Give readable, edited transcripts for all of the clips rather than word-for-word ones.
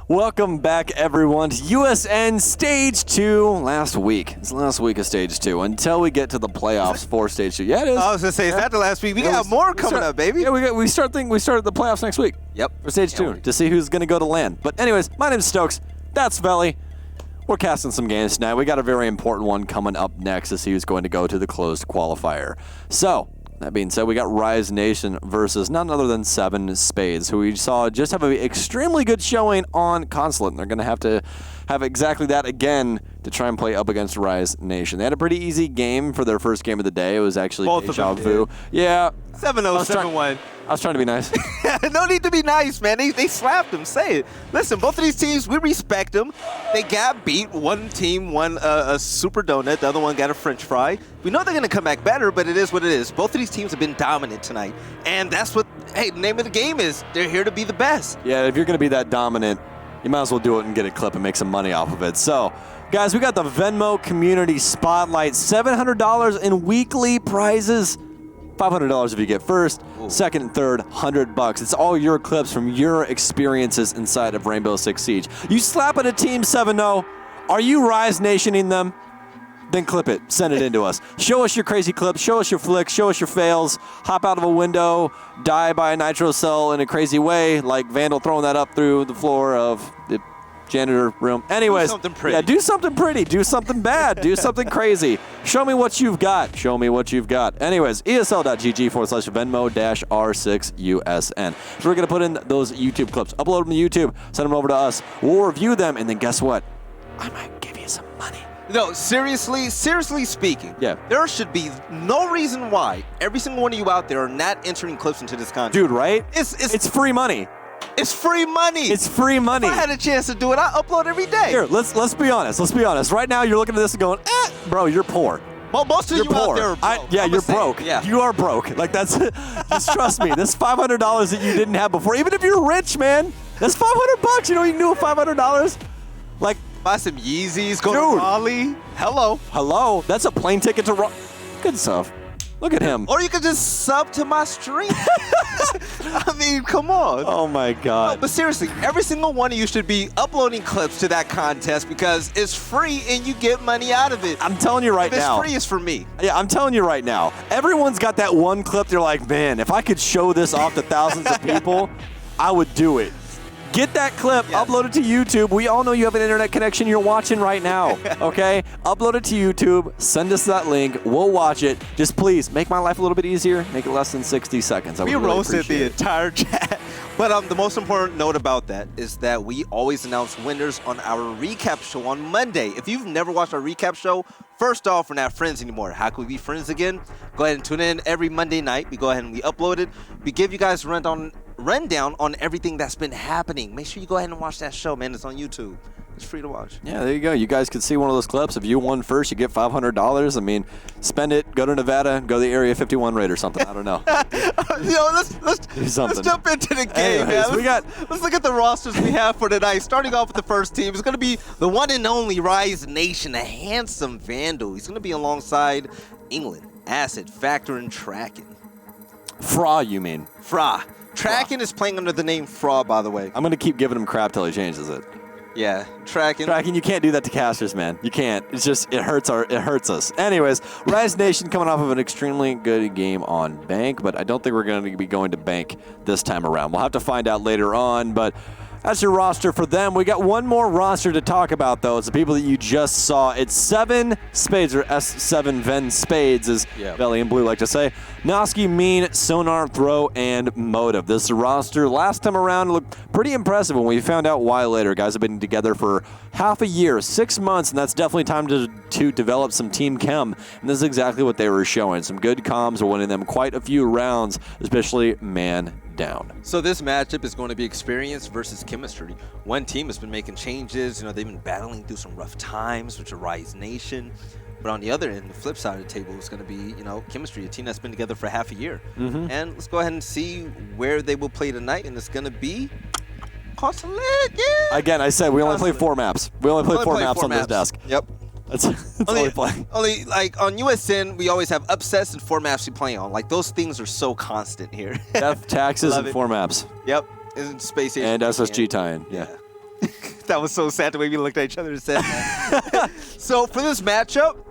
Welcome back, everyone, to USN Stage 2 last week. It's the last week of Stage 2 until we get to the playoffs for Stage 2. Yeah, it is. I was going to say, is that the last week? We got more coming up, baby. Yeah, we start the playoffs next week. Yep. For Stage 2 to see who's going to go to land. But anyways, my name's Stokes. That's Veli. We're casting some games tonight. We got a very important one coming up next to see who's going to go to the closed qualifier. So, that being said, we got Rise Nation versus none other than S7ven Spades, who we saw just have an extremely good showing on Consulate. And they're going to have exactly that again to try and play up against Rise Nation. They had a pretty easy game for their first game of the day. It was actually deja vu. Yeah. 7-0, 7-1. I was trying to be nice. No need to be nice, man. They slapped them. Say it. Listen, both of these teams, we respect them. They got beat. One team won a super donut. The other one got a French fry. We know they're going to come back better, but it is what it is. Both of these teams have been dominant tonight. And that's what, hey, the name of the game is. They're here to be the best. Yeah, if you're going to be that dominant, you might as well do it and get a clip and make some money off of it. So, guys, we got the Venmo Community Spotlight. $700 in weekly prizes. $500 if you get first, second and third, $100. It's all your clips from your experiences inside of Rainbow Six Siege. You slap at a team 7-0. Are you Rise Nationing them? Then clip it. Send it in to us. Show us your crazy clips. Show us your flicks. Show us your fails. Hop out of a window. Die by a nitro cell in a crazy way, like Vandal throwing that up through the floor of the janitor room. Anyways, do something pretty. Yeah, do something pretty. Do something bad. Do something crazy. Show me what you've got. Show me what you've got. Anyways, esl.gg/Venmo-R6USN. So we're going to put in those YouTube clips, upload them to YouTube, send them over to us. We'll review them, and then guess what? I might give you some money. No, seriously speaking, there should be no reason why every single one of you out there are not entering clips into this contest. Dude, right? It's free money. It's free money. It's free money. If I had a chance to do it, I upload every day. Here, let's be honest. Let's be honest. Right now, you're looking at this and going, bro, you're poor. Well, most of you out there are broke. You're broke. Yeah. You are broke. Like, that's, just trust me. This $500 that you didn't have before, even if you're rich, man, that's $500. You know what you can do with $500? Like, buy some Yeezys, go to Raleigh. Hello. That's a plane ticket to Raleigh. Good stuff. Look at him. Or you could just sub to my stream. I mean, come on. Oh, my God. No, but seriously, every single one of you should be uploading clips to that contest because it's free and you get money out of it. I'm telling you right now. If it's free, it's for me. Yeah, I'm telling you right now. Everyone's got that one clip. They're like, man, if I could show this off to thousands of people, I would do it. Get that clip, upload it to YouTube. We all know you have an internet connection you're watching right now, okay? Upload it to YouTube, send us that link, we'll watch it. Just please, make my life a little bit easier, make it less than 60 seconds. We roasted the entire chat. But the most important note about that is that we always announce winners on our recap show on Monday. If you've never watched our recap show, first off, we're not friends anymore. How can we be friends again? Go ahead and tune in every Monday night. We go ahead and we upload it. We give you guys a rundown on everything that's been happening. Make sure you go ahead and watch that show, man. It's on YouTube. It's free to watch. Yeah, there you go. You guys could see one of those clips. If you won first, you get $500. I mean, spend it, go to Nevada, go to the Area 51 raid or something. I don't know. Let's jump into the game, Anyways, man. Let's look at the rosters we have for tonight. Starting off with the first team, it's going to be the one and only Rise Nation, a handsome Vandal. He's going to be alongside England, Acid, Factor, and Tracken. Fra, you mean? Fra. Tracken is playing under the name Fra, by the way. I'm going to keep giving him crap till he changes it. Yeah, Tracken. Tracken, you can't do that to casters, man. You can't. It's just, it hurts us. Anyways, Rise Nation coming off of an extremely good game on Bank, but I don't think we're going to be going to Bank this time around. We'll have to find out later on, but that's your roster for them. We got one more roster to talk about, though. It's the people that you just saw. It's 7 Spades, or S7ven Spades, as Veli and Blue like to say. Noski, Mean, Sonar, Throw, and Motive. This roster last time around looked pretty impressive when we found out why later. Guys have been together for half a year, 6 months, and that's definitely time to develop some team chem. And this is exactly what they were showing. Some good comms are winning them quite a few rounds, especially man down. So this matchup is going to be experience versus chemistry. One team has been making changes. You know, they've been battling through some rough times, which are Rise Nation. But on the other end, the flip side of the table is going to be, you know, chemistry, a team that's been together for half a year. And let's go ahead and see where they will play tonight. And it's going to be Consulate, yeah! Again, I said we only play 4 maps. We only play 4 maps on this desk. Yep. That's all we play. Only, like, on USN, we always have upsets and 4 maps we play on. Like, those things are so constant here. Death, taxes, and 4 maps. Yep. in Space Station. And SSG tie-in, yeah. That was so sad the way we looked at each other and said that. So for this matchup,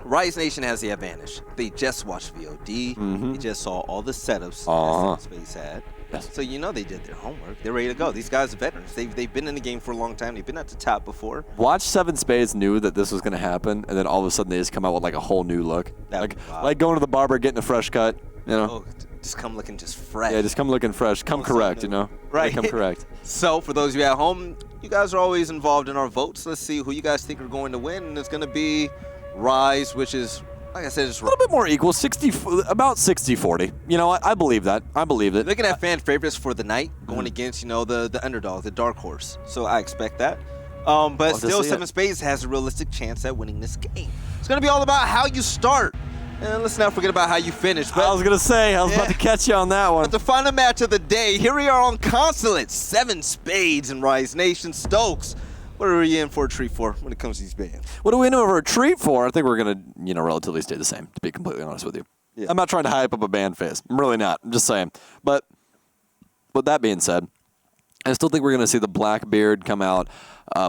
Rise Nation has the advantage. They just watched VOD. They just saw all the setups that Space had. Yes. So you know they did their homework. They're ready to go. These guys are veterans. They've been in the game for a long time. They've been at the top before. Watch 7 Spades knew that this was going to happen, and then all of a sudden they just come out with like a whole new look. Like going to the barber, getting a fresh cut, you know? Oh, just come looking just fresh. Yeah, just come looking fresh. Come correct, you know? Right. Yeah, come correct. So for those of you at home, you guys are always involved in our votes. Let's see who you guys think are going to win. And it's going to be Rise, which is, like I said, it's A little bit more equal, about 60-40. You know what? I believe that. I believe it. looking at fan favorites for the night, going against, you know, the underdog, the dark horse. So I expect that. But still, 7 Spades has a realistic chance at winning this game. It's going to be all about how you start. And let's not forget about how you finish. But I was going to say, I was about to catch you on that one. But the final match of the day, here we are on Consulate. 7 Spades and Rise Nation. Stokes, what are we in for a treat for when it comes to these bands? What do we know for a treat for? I think we're going to, you know, relatively stay the same, to be completely honest with you. Yeah. I'm not trying to hype up a band phase. I'm really not. I'm just saying. But with that being said, I still think we're going to see the Blackbeard come out.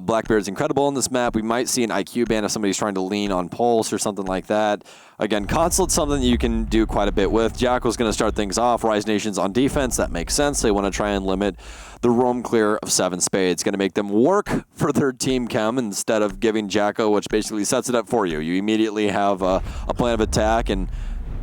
Blackbeard's incredible in this map. We might see an IQ ban if somebody's trying to lean on Pulse or something like that. Again, Consulate's something that you can do quite a bit with. Jackal's going to start things off. Rise Nation's on defense. That makes sense. They want to try and limit the roam clear of 7 Spades. Going to make them work for their team chem instead of giving Jacko, which basically sets it up for you. You immediately have a plan of attack and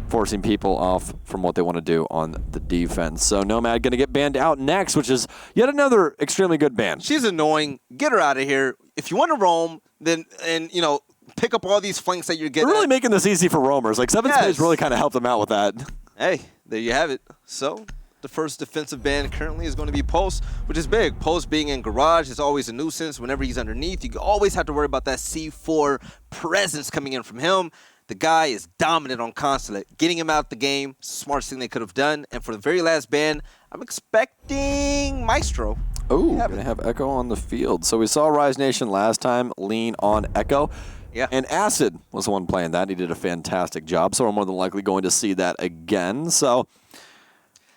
forcing people off from what they want to do on the defense. So Nomad going to get banned out next, which is yet another extremely good ban. She's annoying. Get her out of here. If you want to roam, then, and you know, pick up all these flanks that you're getting. They're really making this easy for roamers. Like 7 Spades really kind of helped them out with that. Hey, there you have it. So the first defensive ban currently is going to be Pulse, which is big. Pulse being in garage is always a nuisance. Whenever he's underneath, you always have to worry about that C4 presence coming in from him. The guy is dominant on Consulate. Getting him out the game, smartest thing they could have done. And for the very last ban, I'm expecting Maestro. Oh, going to have Echo on the field. So we saw Rise Nation last time lean on Echo. Yeah. And Acid was the one playing that. He did a fantastic job. So we're more than likely going to see that again. So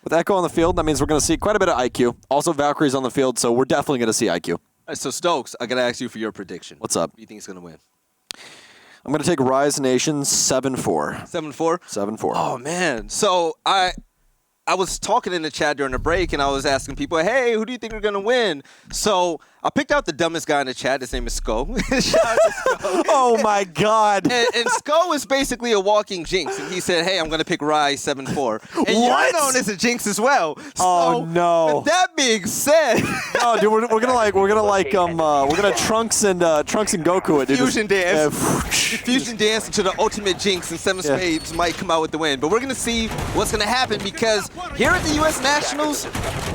with Echo on the field, that means we're going to see quite a bit of IQ. Also, Valkyrie's on the field, so we're definitely going to see IQ. All right, so Stokes, I got to ask you for your prediction. What's up? Who do you think is going to win? I'm going to take Rise Nation 7-4. 7-4? 7-4. Oh, man. So I was talking in the chat during the break, and I was asking people, hey, who do you think are going to win? So I picked out the dumbest guy in the chat. His name is Sko. Shout out to Sko. Oh, my God. And Sko is basically a walking jinx. And he said, hey, I'm going to pick Rise 7-4. And you're known as a jinx as well. So, oh, no. With that being said. Oh, dude, we're gonna Trunks and Goku it, dude. Fusion dance. Yeah. Fusion dance into the ultimate jinx, and 7 Spades might come out with the win. But we're going to see what's going to happen, because here at the U.S. Nationals,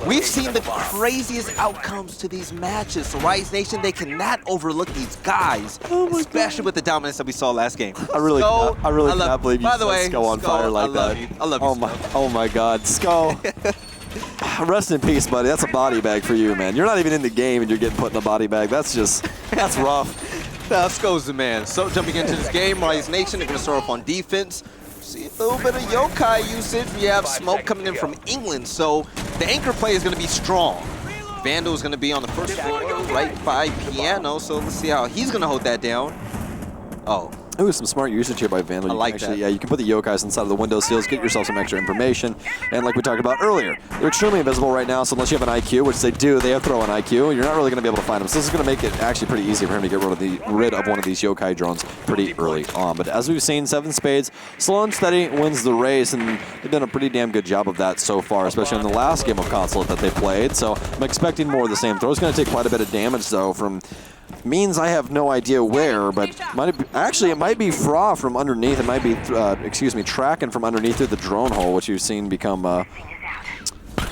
we've seen the craziest outcomes to these matches. So Rise Nation, they cannot overlook these guys, especially with the dominance that we saw last game. I really cannot believe you By the set way, Sko on fire like that. I love you. Oh my God, Sko. Rest in peace, buddy. That's a body bag for you, man. You're not even in the game and you're getting put in a body bag. That's rough. Nah, Sko's the man. So jumping into this game, Rise Nation, they're going to start off on defense. See a little bit of yokai usage. We have smoke coming in from England, so the anchor play is going to be strong. Vandal is going to be on the first floor, right by Piano, so let's see how he's going to hold that down. Oh. Ooh, some smart usage here by Vandal. I like that. Yeah, you can put the yokais inside of the window seals, get yourself some extra information. And like we talked about earlier, they're extremely invisible right now, so unless you have an IQ, which they do, they have throw an IQ, you're not really going to be able to find them. So this is going to make it actually pretty easy for him to get rid of one of these yokai drones pretty early on. But as we've seen, 7 Spades, slow and steady wins the race, and they've done a pretty damn good job of that so far, especially in the last game of Consulate that they played. So I'm expecting more of the same. Throw's going to take quite a bit of damage, though, from means I have no idea where, but it might be Fra from underneath. It might be, Tracken from underneath through the drone hole, which you've seen become a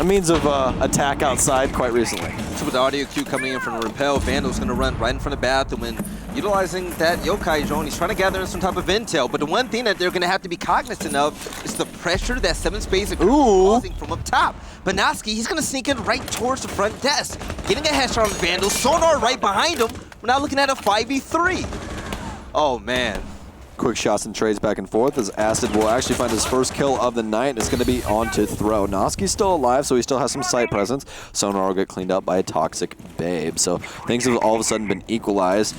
means of attack outside quite recently. So with the audio cue coming in from Repel, Vandal's going to run right in front of bathroom, and utilizing that yokai drone, he's trying to gather some type of intel. But the one thing that they're going to have to be cognizant of is the pressure that 7 Spades are causing from up top. Banaski, he's going to sneak in right towards the front desk, getting a headshot on Vandal. Sonar right behind him. We're now looking at a 5v3. Oh, man. quick shots and trades back and forth as Acid will actually find his first kill of the night. It's going to be on to throw. Noski's still alive, so he still has some sight presence. Sonar will get cleaned up by a Toxic Babe. So things have all of a sudden been equalized.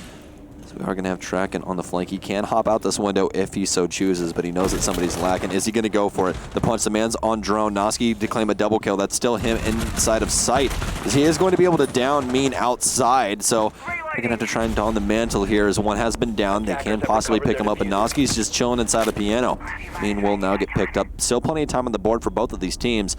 So we are going to have Tracken on the flank. He can hop out this window if he so chooses, but he knows that somebody's lacking. Is he going to go for it? The punch, the man's on drone. Noski to claim a double kill. That's still him inside of sight, because he is going to be able to down Mean outside. So they're going to have to try and don the mantle here, as one has been down. They can possibly pick him up, and Noski's just chilling inside a piano. Mean will now get picked up. Still plenty of time on the board for both of these teams.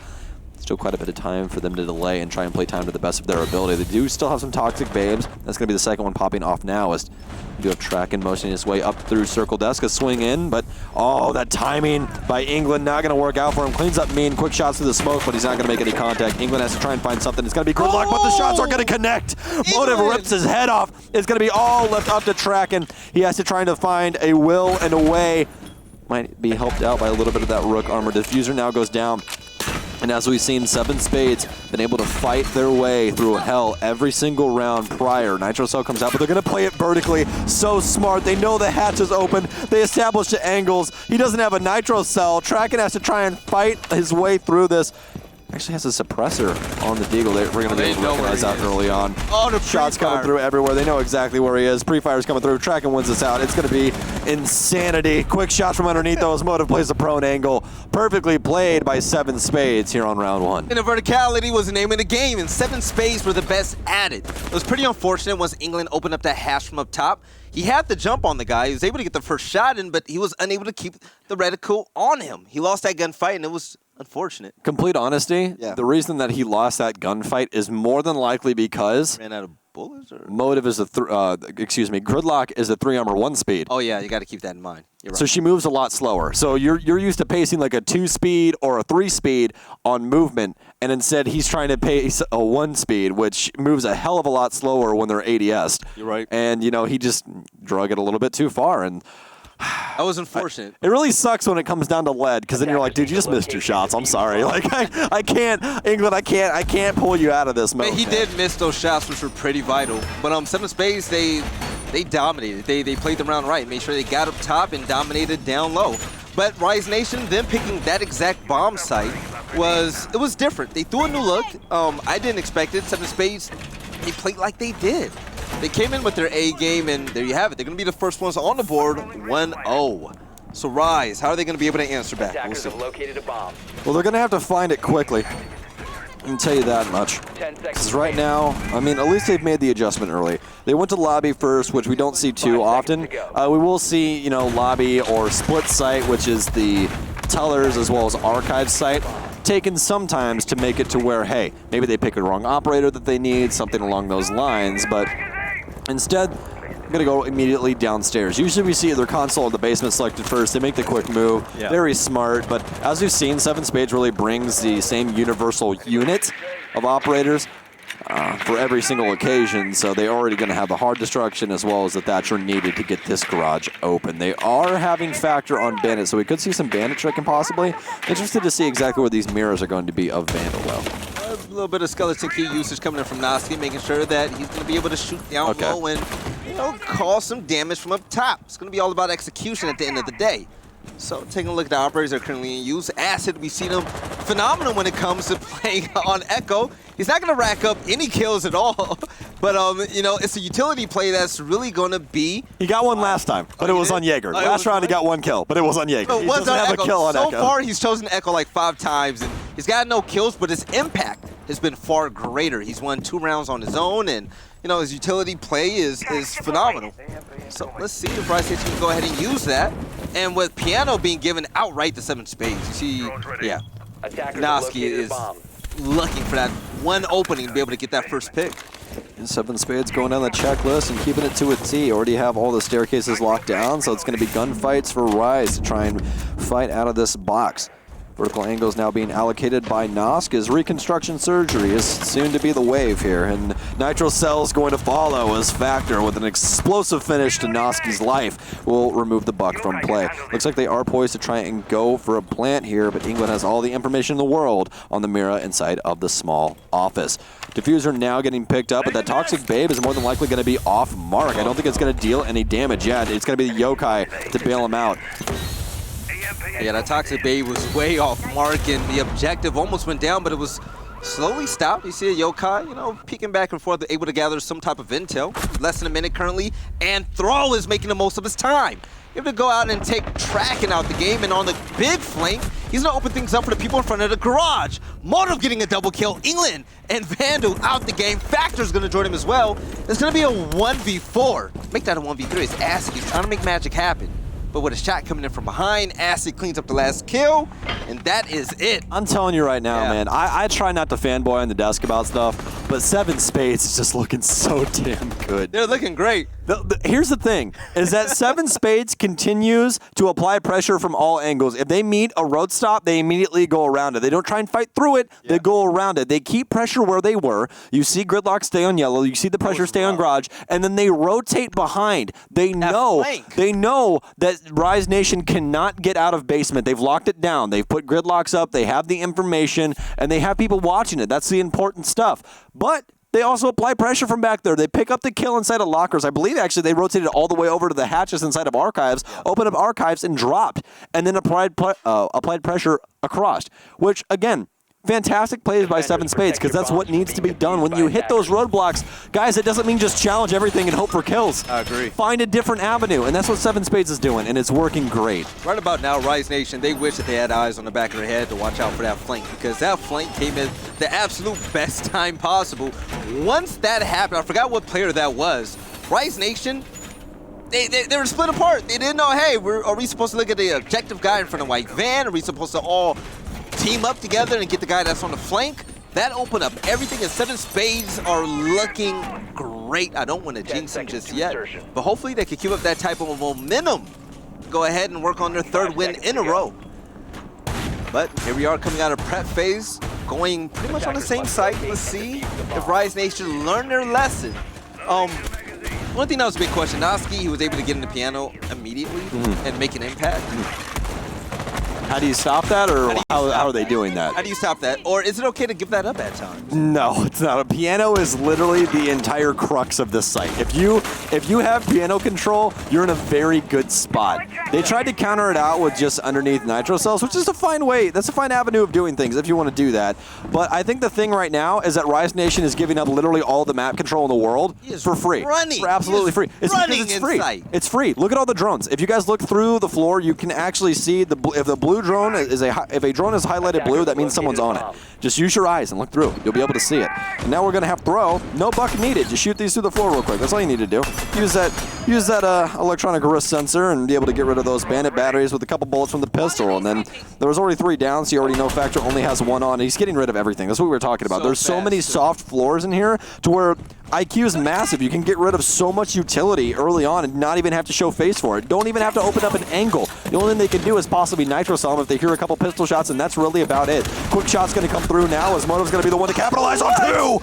Still quite a bit of time for them to delay and try and play time to the best of their ability. They do still have some Toxic Babes. That's going to be the second one popping off now, as we do have Tracken motioning his way up through Circle Desk, a swing in, but oh, that timing by England not going to work out for him. Cleans up Mean, quick shots through the smoke, but he's not going to make any contact. England has to try and find something. It's going to be Gridlock, but the shots aren't going to connect. Motive rips his head off. It's going to be all left up to Tracken. He has to try to find a will and a way. Might be helped out by a little bit of that Rook armor. Diffuser now goes down. And as we've seen, 7 Spades been able to fight their way through hell every single round prior. Nitro Cell comes out, but they're going to play it vertically. So smart. They know the hatch is open. They establish the angles. He doesn't have a Nitro Cell. Tracken has to try and fight his way through this. Actually has a suppressor on the Deagle. We're going to be able to recognize that early on. Oh, the shots coming through everywhere. They know exactly where he is. Pre-fire's coming through. Tracken wins this out. It's going to be insanity. Quick shots from underneath those. Motive plays the prone angle. Perfectly played by 7 Spades here on round 1. And the verticality was the name of the game, and 7 Spades were the best at it. It was pretty unfortunate once England opened up that hash from up top. He had the jump on the guy. He was able to get the first shot in, but he was unable to keep the reticle on him. He lost that gunfight, and it was unfortunate. Complete honesty, Yeah. the reason that he lost that gunfight is more than likely because Ran out of bullets? Or? Motive is Gridlock is a 3-armor 1 speed. Oh, yeah, you got to keep that in mind. You're right. So she moves a lot slower. So you're used to pacing like a 2-speed or a 3-speed on movement, and instead he's trying to pace a 1-speed, which moves a hell of a lot slower when they're ADS. You're right. And, you know, he just drug it a little bit too far, and that was unfortunate. it really sucks when it comes down to lead, because then you're like, dude, you just missed your shots. I'm sorry. Like, I can't, England, I can't pull you out of this mode. He did miss those shots, which were pretty vital. But 7 Spades, they dominated. They played the round right, made sure they got up top and dominated down low. But Rise Nation, them picking that exact bomb site was different. They threw a new look. I didn't expect it. 7 Spades, they played like they did. They came in with their A game, and there you have it. They're going to be the first ones on the board, 1-0. So Rise, how are they going to be able to answer back? We'll see. Well, they're going to have to find it quickly. I can tell you that much. Because right now, I mean, at least they've made the adjustment early. They went to lobby first, which we don't see too often. We will see, you know, lobby or split site, which is the tellers as well as archive site, taken sometimes to make it to where, hey, maybe they pick a wrong operator that they need, something along those lines, but instead, I'm going to go immediately downstairs. Usually we see their console in the basement selected first. They make the quick move. Yeah. Very smart. But as we've seen, 7 Spades really brings the same universal unit of operators for every single occasion. So they're already going to have the hard destruction as well as the Thatcher needed to get this garage open. They are having factor on Bandit, so we could see some Bandit tricking possibly. Interested to see exactly where these mirrors are going to be of Vandal, though. A little bit of skeleton key usage coming in from Noski, making sure that he's going to be able to shoot down low and, you know, cause some damage from up top. It's going to be all about execution at the end of the day. So taking a look at the operators that are currently in use. Acid, we see them phenomenal when it comes to playing on Echo. He's not going to rack up any kills at all, but you know, it's a utility play that's really going to be. He got one last time, but it was on Jaeger. Last round he got 1 kill, but it was on Jaeger. He doesn't have a kill on Echo. So far, he's chosen Echo like 5 times, and he's got no kills, but his impact has been far greater. He's won 2 rounds on his own, and you know, his utility play is phenomenal. So let's see if Rise Nation can go ahead and use that. And with Piano being given outright to 7 Spades, you see, yeah, Noski is looking for that one opening to be able to get that first pick. And 7 Spades going down the checklist and keeping it to a T. Already have all the staircases locked down, so it's going to be gunfights for Rise to try and fight out of this box. Vertical angles now being allocated by Nosk as reconstruction surgery is soon to be the wave here. And Nitro Cell's going to follow as Factor with an explosive finish to Noski's life will remove the buck from play. Looks like they are poised to try and go for a plant here, but England has all the information in the world on the Mira inside of the small office. Diffuser now getting picked up, but that Toxic Babe is more than likely going to be off mark. I don't think it's going to deal any damage yet. It's going to be the Yokai to bail him out. Yeah, that Toxic Babe was way off mark, and the objective almost went down, but it was slowly stopped. You see a Yokai, you know, peeking back and forth, able to gather some type of intel. Less than a minute currently, and Thrall is making the most of his time. Able to go out and take Tracken out the game, and on the big flank, he's gonna open things up for the people in front of the garage. Motive getting a double kill. England and Vandal out the game. Factor's gonna join him as well. It's gonna be a 1v4. Make that a 1v3. It's Acid. He's trying to make magic happen. But with a shot coming in from behind, Acid cleans up the last kill, and that is it. I'm telling you right now, man, I try not to fanboy on the desk about stuff, but 7 Spades is just looking so damn good. They're looking great. Here's the thing, is that 7 Spades continues to apply pressure from all angles. If they meet a road stop, they immediately go around it. They don't try and fight through it, they go around it. They keep pressure where they were. You see Gridlock stay on yellow, you see the pressure stay on garage, and then they rotate behind. They know that Rise Nation cannot get out of basement. They've locked it down. They've put gridlocks up, they have the information, and they have people watching it. That's the important stuff. But they also apply pressure from back there. They pick up the kill inside of lockers. I believe, actually, they rotated all the way over to the hatches inside of archives, opened up archives, and dropped, and then applied pressure across, which, again, fantastic plays by 7 Spades, because that's what needs to be done. When you hit those roadblocks, guys, it doesn't mean just challenge everything and hope for kills. I agree. Find a different avenue, and that's what 7 Spades is doing, and it's working great. Right about now, Rise Nation, they wish that they had eyes on the back of their head to watch out for that flank, because that flank came in the absolute best time possible. Once that happened, I forgot what player that was. Rise Nation, they were split apart. They didn't know, hey, are we supposed to look at the objective guy in front of White Van? Are we supposed to all team up together and get the guy that's on the flank? That opened up everything, and 7 Spades are looking great. I don't want to jinx them just yet, but hopefully they can keep up that type of momentum. Go ahead and work on their 3rd win in a row. But here we are coming out of prep phase, going pretty much on the same site. Let's see if Rise Nation learned their lesson. One thing that was a big question, Noski, he was able to get in the piano immediately and make an impact. How do you stop that, or how are they doing that? How do you stop that? Or is it okay to give that up at times? No, it's not. A piano is literally the entire crux of this site. If you have piano control, you're in a very good spot. They tried to counter it out with just underneath nitro cells, which is a fine way. That's a fine avenue of doing things if you want to do that. But I think the thing right now is that Rise Nation is giving up literally all the map control in the world for free. For absolutely free. It's because it's free. It's free. Look at all the drones. If you guys look through the floor, you can actually see if the blue drone is if a drone is highlighted blue, that means someone's on it. Just use your eyes and look through. You'll be able to see it. And now we're gonna have throw. No buck needed. Just shoot these through the floor real quick. That's all you need to do. Use that electronic wrist sensor and be able to get rid of those bandit batteries with a couple bullets from the pistol. And then there was already 3 down, so you already know Factor only has 1 on. He's getting rid of everything. That's what we were talking about. There's so many soft floors in here to where IQ is massive. You can get rid of so much utility early on and not even have to show face for it. Don't even have to open up an angle. The only thing they can do is possibly nitro cell them if they hear a couple pistol shots, and that's really about it. Quick shot's going to come through now as Moto's going to be the one to capitalize on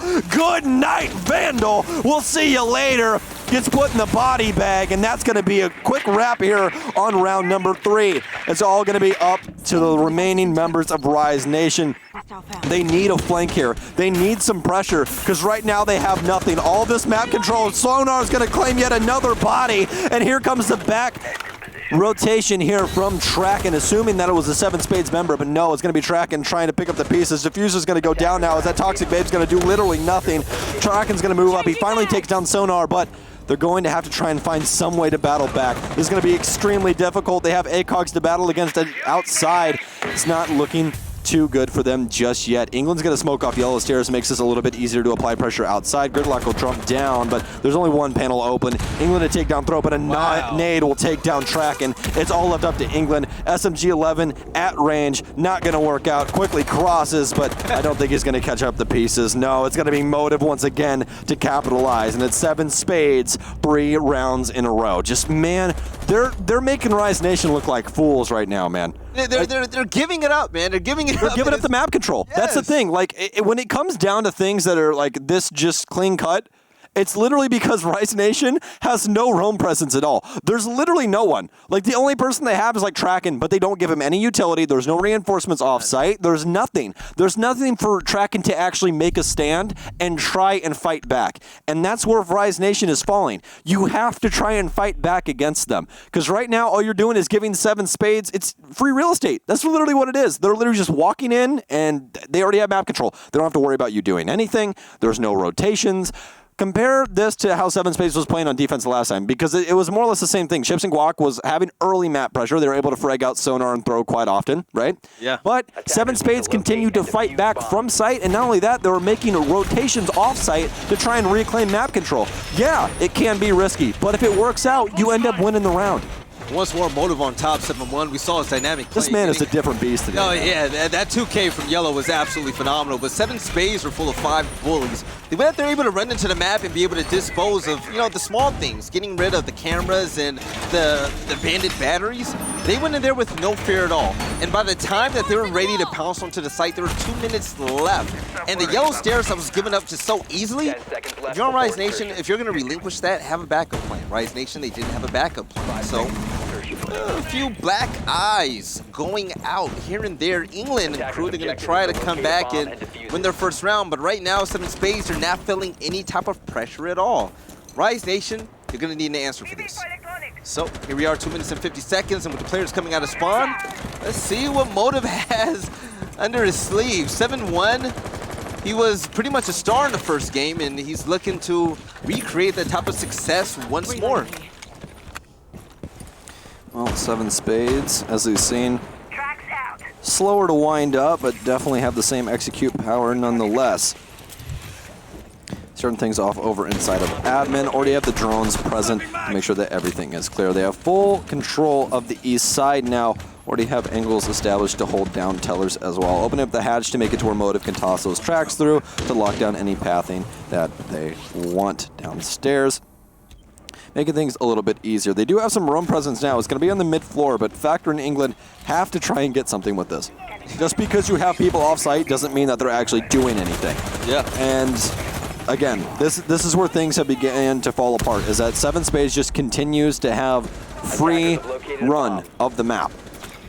2. Good night, Vandal. We'll see you later. Gets put in the body bag, and that's going to be a quick wrap here on round number 3. It's all going to be up to the remaining members of Rise Nation. They need a flank here. They need some pressure, because right now they have nothing. All this map control. Sonar is going to claim yet another body, and here comes the back rotation here from Tracken, assuming that it was a 7 Spades member, but no, it's going to be Tracken trying to pick up the pieces. Diffuser's going to go down now as that Toxic Babe's going to do literally nothing. Tracken's going to move up. He finally takes down Sonar, but they're going to have to try and find some way to battle back. This is going to be extremely difficult. They have ACOGs to battle against it outside. It's not looking too good for them just yet. England's going to smoke off yellow stairs, makes this a little bit easier to apply pressure outside. Gridlock will jump down, but there's only 1 panel open. England to take down throw, but a nade will take down Tracken. It's all left up to England. SMG-11 at range, not going to work out. Quickly crosses, but I don't think he's going to catch up the pieces. No, it's going to be Motive once again to capitalize, and it's 7 Spades, 3 rounds in a row. Just, man, They're making Rise Nation look like fools right now, man. They're giving it up, man. They're giving it up. They're giving up the map control. Yes. That's the thing. Like, when it comes down to things that are like this just clean cut, it's literally because Rise Nation has no roam presence at all. There's literally no one. Like, the only person they have is like Tracken, but they don't give him any utility. There's no reinforcements off-site. There's nothing. There's nothing for Tracken to actually make a stand and try and fight back. And that's where Rise Nation is falling. You have to try and fight back against them. Because right now, all you're doing is giving 7 Spades, it's free real estate. That's literally what it is. They're literally just walking in, and they already have map control. They don't have to worry about you doing anything. There's no rotations. Compare this to how 7 Spades was playing on defense the last time, because it was more or less the same thing. Chips and Guac was having early map pressure. They were able to frag out sonar and throw quite often, right? Yeah. But 7 Spades continued to fight back from site, and not only that, they were making rotations off site to try and reclaim map control. Yeah, it can be risky, but if it works out, you end up winning the round. Once more Motive on top, 7-1. We saw his dynamic play. This man is a different beast today. Oh, yeah, that 2K from Yellow was absolutely phenomenal. But 7 Spades were full of 5 bullies. The way that they're able to run into the map and be able to dispose of, the small things, getting rid of the cameras and the bandit batteries, they went in there with no fear at all. And by the time that they were ready to pounce onto the site, there were 2 minutes left. And the Yellow stairs that was given up just so easily, if you're on Rise Nation, if you're going to relinquish that, have a backup plan. Rise Nation, they didn't have a backup plan. So a few black eyes going out here and there. England and crew, they're going to try to come back and win their first round. But right now, 7 Spades are not feeling any type of pressure at all. Rise Nation, you're going to need an answer for this. So here we are, 2 minutes and 50 seconds. And with the players coming out of spawn, let's see what Motive has under his sleeve. 7-1. He was pretty much a star in the first game, and he's looking to recreate that type of success once more. Well, 7 Spades, as we've seen, slower to wind up, but definitely have the same execute power nonetheless. Starting things off over inside of admin. Already have the drones present to make sure that everything is clear. They have full control of the east side now. Already have angles established to hold down tellers as well. Open up the hatch to make it to where Motive can toss those tracks through to lock down any pathing that they want downstairs, making things a little bit easier. They do have some roam presence now. It's going to be on the mid-floor, but Factor and England have to try and get something with this. Just because you have people off-site doesn't mean that they're actually doing anything. Yeah. And again, this is where things have begun to fall apart, is that 7 Spades just continues to have free run of the map.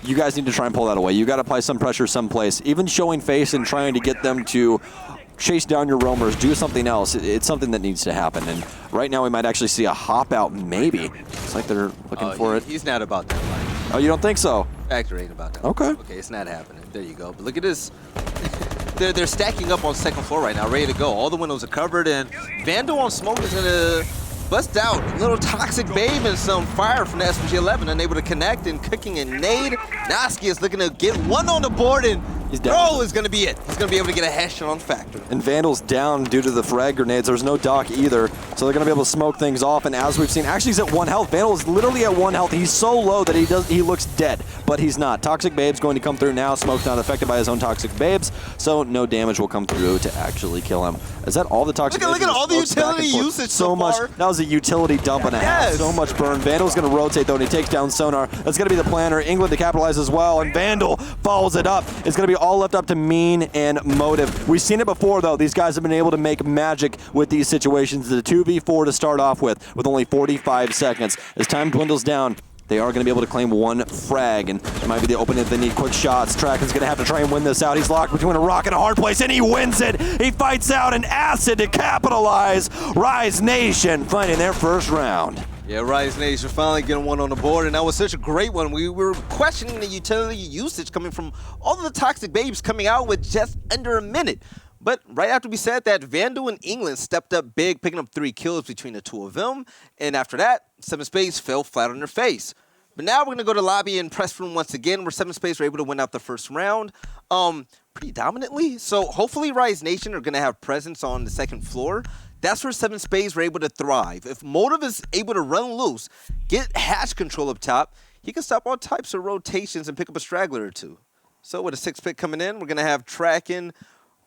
You guys need to try and pull that away. You got to apply some pressure someplace. Even showing face and trying to get them to chase down your roamers, do something else. It's something that needs to happen. And right now we might actually see a hop out, maybe. It's like they're looking for it. He's not about that life. Oh, you don't think so? Factor ain't about that. Okay. Okay, it's not happening. There you go. But look at this. They're stacking up on second floor right now, ready to go. All the windows are covered, and Vandal on smoke is gonna bust out. A little Toxic Babe and some fire from the SPG-11, unable to connect and cooking a nade. Noski is looking to get one on the board, and Bro is going to be it. He's going to be able to get a headshot on Factor. And Vandal's down due to the frag grenades. There's no dock either, so they're going to be able to smoke things off. And as we've seen, actually he's at 1 health. Vandal is literally at 1 health. He's so low that he looks dead, but he's not. Toxic Babe's going to come through now. Smoke's not affected by his own Toxic Babes, so no damage will come through to actually kill him. Is that all the Toxic Babes? Look at all the utility usage so much. far. That was a utility dump and a half. So much burn. Vandal's going to rotate though, and he takes down Sonar. That's going to be the planner. England to capitalize as well, and Vandal follows it up. It's going to be all left up to Mean and Motive. We've seen it before though. These guys have been able to make magic with these situations. The 2v4 to start off with only 45 seconds. As time dwindles down, they are going to be able to claim 1 frag, and it might be the opening if they need quick shots. Tracken's going to have to try and win this out. He's locked between a rock and a hard place, and he wins it. He fights out an acid to capitalize. Rise Nation finding their first round. Yeah, Rise Nation finally getting one on the board, and that was such a great one. We were questioning the utility usage coming from all of the Toxic Babes coming out with just under a minute. But right after we said that, Vandal and England stepped up big, picking up 3 kills between the two of them. And after that, 7 Spades fell flat on their face. But now we're going to go to lobby and press room once again, where 7 Spades were able to win out the first round pretty dominantly. So hopefully Rise Nation are going to have presence on the second floor. That's where 7 Spades were able to thrive. If Motive is able to run loose, get hatch control up top, he can stop all types of rotations and pick up a straggler or two. So with a 6 pick coming in, we're going to have Tracken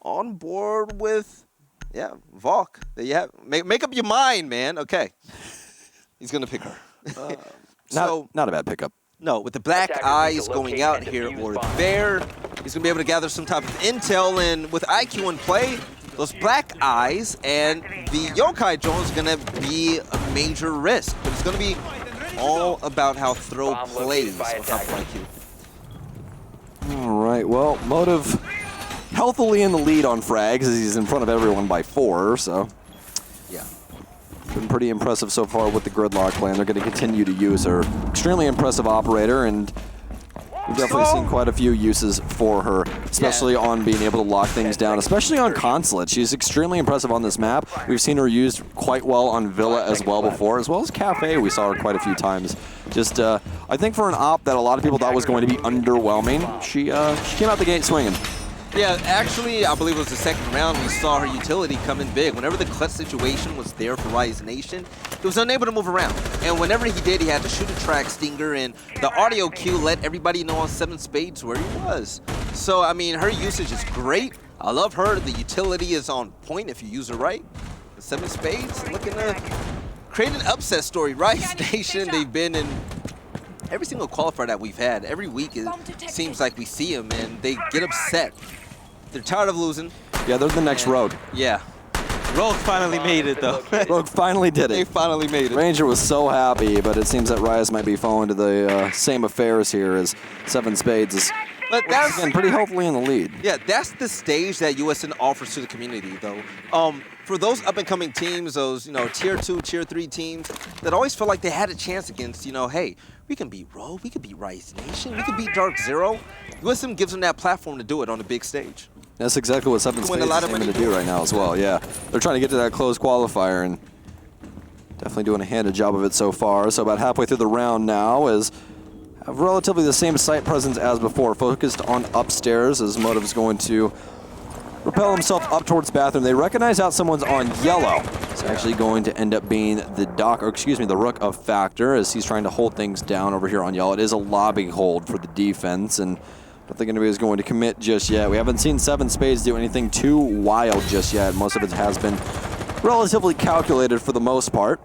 on board with, yeah, Valk. There you have. Make up your mind, man. Okay. He's going to pick her. Not a bad pickup. No, with the black eyes going out here or there, he's going to be able to gather some type of intel. And with IQ in play, those black eyes and the yokai drone is going to be a major risk. But it's going to be all about how Throw plays on top of IQ. All right, well, Motive healthily in the lead on frags as he's in front of everyone by 4, so yeah. Been pretty impressive so far with the gridlock plan. They're going to continue to use her. Extremely impressive operator, and we've definitely seen quite a few uses for her, especially on being able to lock things down, especially on Consulate. She's extremely impressive on this map. We've seen her used quite well on Villa as well before, as well as Cafe. We saw her quite a few times. Just, I think for an op that a lot of people thought was going to be underwhelming, she came out the gate swinging. Yeah, actually, I believe it was the second round we saw her utility come in big. Whenever the clutch situation was there for Rise Nation, he was unable to move around. And whenever he did, he had to shoot a track stinger, and the audio cue let everybody know on 7 Spades where he was. So, I mean, her usage is great. I love her. The utility is on point if you use her right. The 7 Spades looking to create an upset story. Rise Nation, they've been in every single qualifier that we've had. Every week it seems like we see them, and they get upset. They're tired of losing. Yeah, they're the next Rogue. Yeah. Rogue finally made it, though. Rogue finally did it. They finally made it. Ranger was so happy, but it seems that Rise might be falling to the same affairs here as 7 Spades is, but that's, again, pretty healthily in the lead. Yeah, that's the stage that USN offers to the community, though. For those up-and-coming teams, those, Tier 2, Tier 3 teams that always felt like they had a chance against, hey, we can beat Rogue, we can beat Rise Nation, we can beat Dark Zero. USM gives them that platform to do it on the big stage. That's exactly what 7 Spades is aiming to do right now as well, yeah. They're trying to get to that closed qualifier and definitely doing a handed job of it so far. So about halfway through the round now is have relatively the same site presence as before, focused on upstairs as Motive's going to propel himself up towards bathroom. They recognize out someone's on yellow. It's actually going to end up being the Rook of Factor as he's trying to hold things down over here on yellow. It is a lobby hold for the defense, and I don't think anybody is going to commit just yet. We haven't seen 7 Spades do anything too wild just yet. Most of it has been relatively calculated for the most part.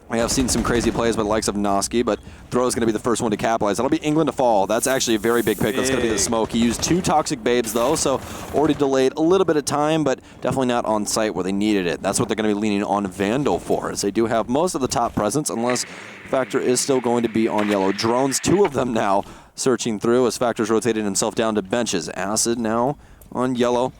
We have seen some crazy plays by the likes of Noski, but Throw's going to be the first one to capitalize. That'll be England to fall. That's actually a very big pick. That's going to be the smoke. He used 2 Toxic Babes, though, so already delayed a little bit of time, but definitely not on site where they needed it. That's what they're going to be leaning on Vandal for, as they do have most of the top presence, unless Factor is still going to be on yellow. Drones, 2 of them now, searching through as Factor's rotated himself down to benches. Acid now on yellow.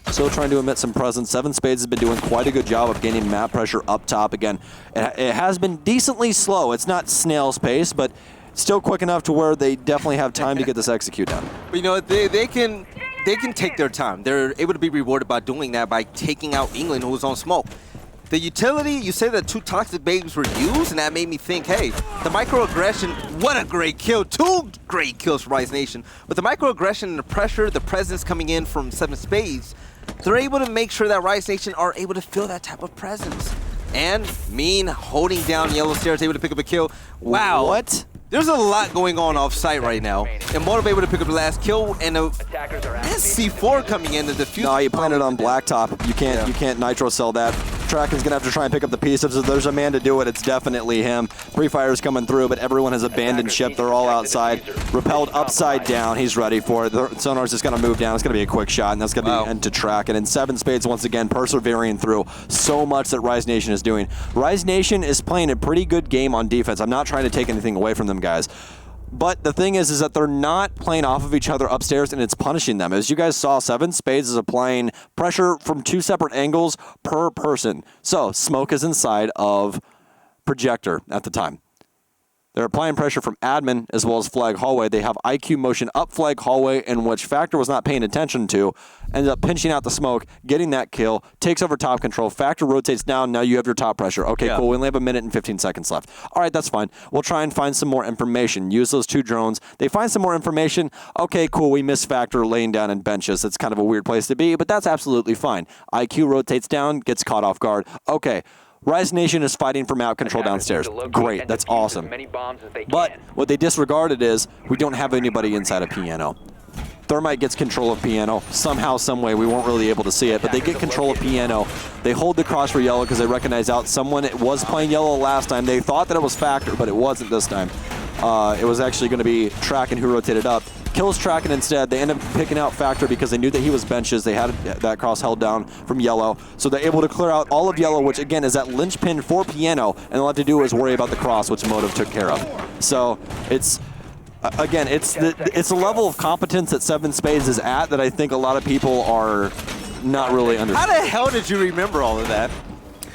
Still trying to emit some presence. 7 Spades has been doing quite a good job of gaining map pressure up top. Again, it has been decently slow. It's not snail's pace, but still quick enough to where they definitely have time to get this execute done. But they can take their time. They're able to be rewarded by doing that, by taking out England, who was on smoke. The utility, you say that 2 Toxic Babes were used, and that made me think, hey, the microaggression, what a great kill. 2 great kills for Rise Nation. With the microaggression and the pressure, the presence coming in from 7 Spades, they're able to make sure that Rise Nation are able to feel that type of presence. And Mean holding down Yellow Stairs, able to pick up a kill. Wow. What? There's a lot going on off site right now. And Motive able to pick up the last kill, and SC4 coming in to defuse. No, you planted on blacktop. You can't nitro cell that. Kraken's gonna have to try and pick up the pieces. If there's a man to do it, it's definitely him. Pre-fire's coming through, but everyone has abandoned ship. They're all outside. Repelled upside down. He's ready for it. The Sonar's just gonna move down. It's gonna be a quick shot, and that's gonna be the end to track. And in 7 Spades, once again, persevering through so much that Rise Nation is doing. Rise Nation is playing a pretty good game on defense. I'm not trying to take anything away from them, guys. But the thing is that they're not playing off of each other upstairs, and it's punishing them. As you guys saw, 7 Spades is applying pressure from 2 separate angles per person. So smoke is inside of Projector at the time. They're applying pressure from admin as well as flag hallway. They have IQ motion up flag hallway, in which Factor was not paying attention to. Ends up pinching out the smoke, getting that kill, takes over top control. Factor rotates down. Now you have your top pressure. Okay, cool. We only have 1 minute and 15 seconds left. All right, that's fine. We'll try and find some more information. Use those 2 drones. They find some more information. Okay, cool. We miss Factor laying down in benches. That's kind of a weird place to be, but that's absolutely fine. IQ rotates down, gets caught off guard. Okay. Rise Nation is fighting for map control downstairs. Great, that's awesome. But what they disregarded is we don't have anybody inside a piano. Thermite gets control of Piano somehow, some way. We weren't really able to see it, but they get control of Piano. They hold the cross for yellow because they recognize out someone was playing yellow last time. They thought that it was Factor, but it wasn't this time. It was actually going to be Tracken who rotated up. Kills Tracken instead. They end up picking out Factor because they knew that he was benches. They had that cross held down from yellow. So they're able to clear out all of yellow, which again is that linchpin for Piano, and all they have to do is worry about the cross, which Motive took care of. So it's, again, it's a level of competence that S7ven Spades is at that I think a lot of people are not really understanding. How the hell did you remember all of that?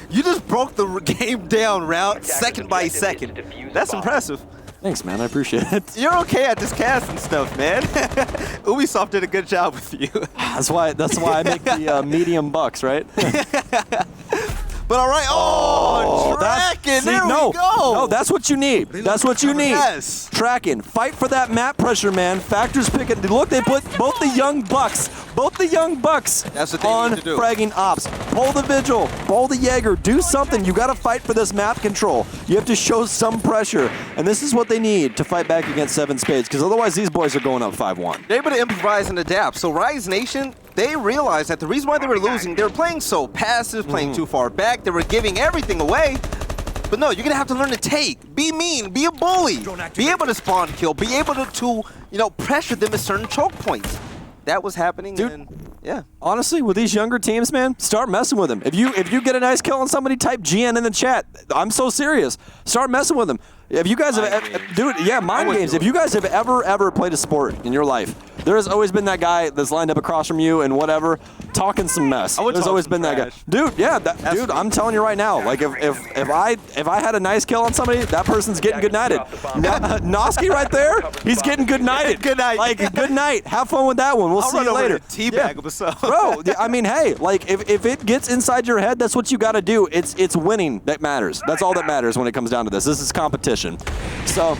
You just broke the game down second by second. That's impressive. Thanks, man. I appreciate it. You're okay at this cast and stuff, man. Ubisoft did a good job with you. That's why I make the medium bucks, right? But all right, Tracken, there we go. No, that's what you need. That's what you need. Yes. Tracken, fight for that map pressure, man. Factor's picking. Look, they put both the young bucks That's what they on need to do. fragging ops. Pull the Vigil, pull the Jaeger, do something. You got to fight for this map control. You have to show some pressure, and this is what they need to fight back against S7ven Spades, because otherwise these boys are going up 5-1. They're able to improvise and adapt. So Rise Nation, they realized that the reason why they were losing, they were playing so passive, playing too far back. They were giving everything away. But no, you're gonna have to learn to take, be mean, be a bully, be able to spawn kill, be able to pressure them at certain choke points. That was happening, Dude, and yeah. honestly, with these younger teams, man, start messing with them. If you get a nice kill on somebody, type GN in the chat. I'm so serious. Start messing with them. If you guys mind games. If you guys have ever played a sport in your life, there has always been that guy that's lined up across from you and whatever, talking some mess. There's always been that guy. Dude, yeah, dude, I'm telling you right now, like if I had a nice kill on somebody, that person's getting good nighted. Noski right there, he's getting good nighted. Good night. Like, good night. Have fun with that one. We'll see you later. Teabag episode. Bro, I mean, hey, like if it gets inside your head, that's what you got to do. It's winning that matters. That's all that matters when it comes down to this. This is competition. So,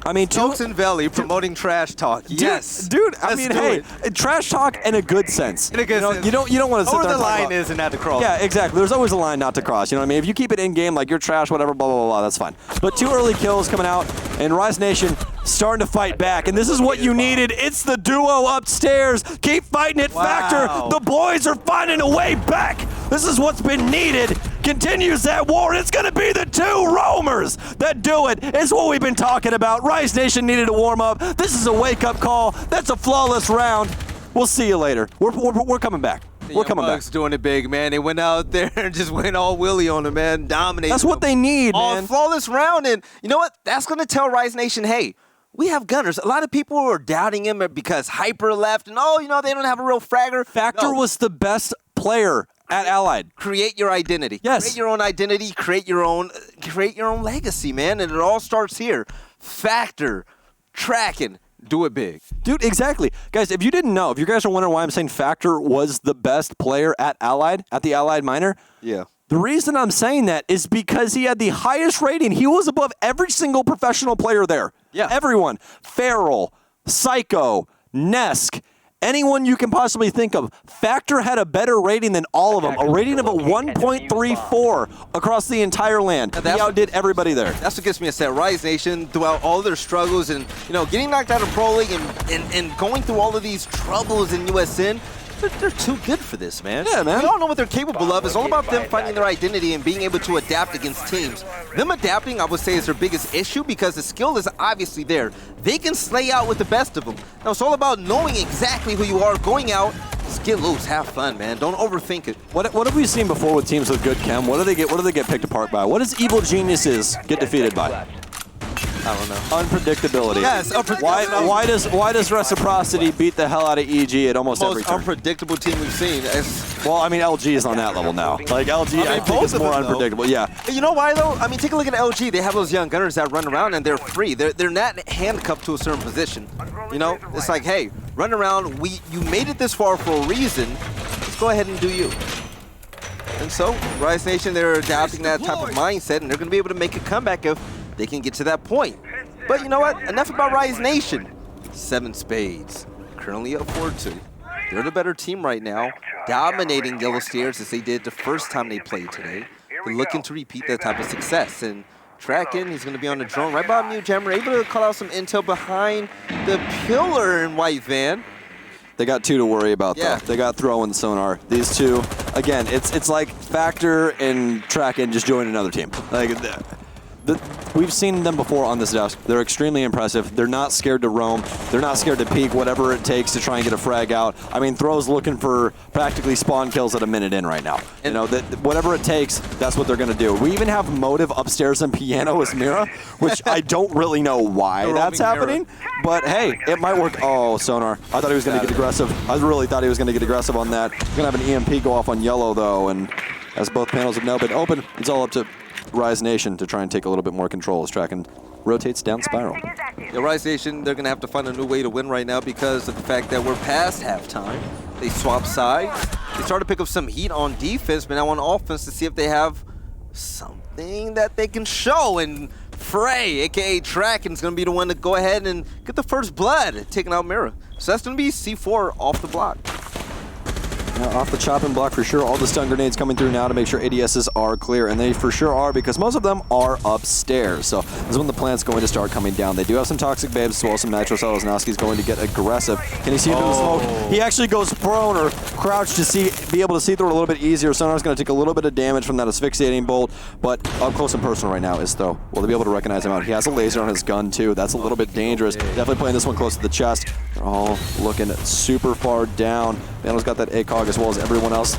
I mean, Jokes and Valley promoting trash talk. Yes, dude. I mean, hey, trash talk in a good sense. In a good sense. You don't want to sit Or there the and talk line about, is and not to cross. Yeah, exactly. There's always a line not to cross. You know what I mean? If you keep it in game, like you're trash, whatever, blah blah blah, blah, that's fine. But 2 early kills coming out, and Rise Nation starting to fight back, and this is what you needed. It's the duo upstairs. Keep fighting it, Wow. Factor. The boys are finding a way back. This is what's been needed. Continues that war. It's going to be the 2 roamers that do it. It's what we've been talking about. Rise Nation needed to warm up. This is a wake-up call. That's a flawless round. We'll see you later. We're coming back. We're coming back. Doing it big, man. They went out there and just went all willy on them, man. Dominated. That's what they need, man. Flawless round, and you know what? That's going to tell Rise Nation, hey, we have gunners. A lot of people are doubting him because Hyper left, and they don't have a real fragger. Factor was the best player at Allied. Create your identity. Yes. Create your own identity. Create your own legacy, man. And it all starts here. Factor, Tracken, do it big. Dude, exactly. Guys, if you didn't know, if you guys are wondering why I'm saying Factor was the best player at Allied, at the Allied Minor, Yeah. the reason I'm saying that is because he had the highest rating. He was above every single professional player there. Yeah. Everyone. Feral, Psycho, Nesk, anyone you can possibly think of. Factor had a better rating than all of them. A rating of a 1.34 across the entire land. He outdid everybody there. That's what gets me upset. Rise Nation, throughout all their struggles and, getting knocked out of Pro League and going through all of these troubles in USN, they're too good for this, man. Yeah, man. We all know what they're capable of. It's all about them finding their identity and being able to adapt against teams. Them adapting, I would say, is their biggest issue because the skill is obviously there. They can slay out with the best of them. Now, it's all about knowing exactly who you are, going out, just get loose, have fun, man. Don't overthink it. What have we seen before with teams with good chem? What do they get picked apart by? What does evil geniuses get defeated by? I don't know. Unpredictability. Yes, unpredictability. Why does Reciprocity beat the hell out of EG at almost every Most turn? unpredictable team we've seen. Well, I mean, LG is on that level now. Like, LG, I think both is of more them, though. unpredictable. Yeah. You know why, though? I mean, take a look at LG. They have those young gunners that run around, and they're free. They're not handcuffed to a certain position. It's like, hey, run around. You made it this far for a reason. Let's go ahead and do you. And so, Rise Nation, they're adapting that type of mindset, and they're going to be able to make a comeback if they can get to that point. But you know what? Enough about Rise Nation. S7ven Spades, currently up 4-2. They're the better team right now, dominating Yellow Stairs as they did the first time they played today. They're looking to repeat that type of success. And Tracken, he's going to be on the drone right by Mute Jammer, able to call out some intel behind the pillar in White Van. They got 2 to worry about, Yeah. though. They got Throw and Sonar. These 2, again, it's like Factor and Tracken just joined another team. Like, we've seen them before on this desk. They're extremely impressive. They're not scared to roam. They're not scared to peek whatever it takes to try and get a frag out. I mean, Throw's looking for practically spawn kills at a minute in right now. You know, whatever it takes, that's what they're going to do. We even have Motive upstairs in Piano as Mira, which I don't really know why that's happening. But hey, it might work. Oh, Sonar. I thought he was going to get aggressive. I really thought he was going to get aggressive on that. He's going to have an EMP go off on Yellow, though. And as both panels have now been open, it's all up to Rise Nation to try and take a little bit more control as Tracken rotates down Spiral. Yeah, Rise Nation, they're going to have to find a new way to win right now because of the fact that we're past halftime. They swap sides. They start to pick up some heat on defense, but now on offense to see if they have something that they can show. And Frey, a.k.a. Tracken, is going to be the one to go ahead and get the first blood, taking out Mira. So that's going to be C4 off the block. Off the chopping block for sure. All the stun grenades coming through now to make sure ADSs are clear, and they for sure are because most of them are upstairs. So this is when the plant's going to start coming down. They do have some toxic babes as well as some nitro cells. Nowski's going to get aggressive. Can he see through the smoke? He actually goes prone or crouched to be able to see through it a little bit easier. Sonar's going to take a little bit of damage from that asphyxiating bolt, but up close and personal right now is Though. Will they be able to recognize him out? He has a laser on his gun too. That's a little bit dangerous. Definitely playing this one close to the chest. They're all looking super far down. Daniel's got that ACOG as well as everyone else.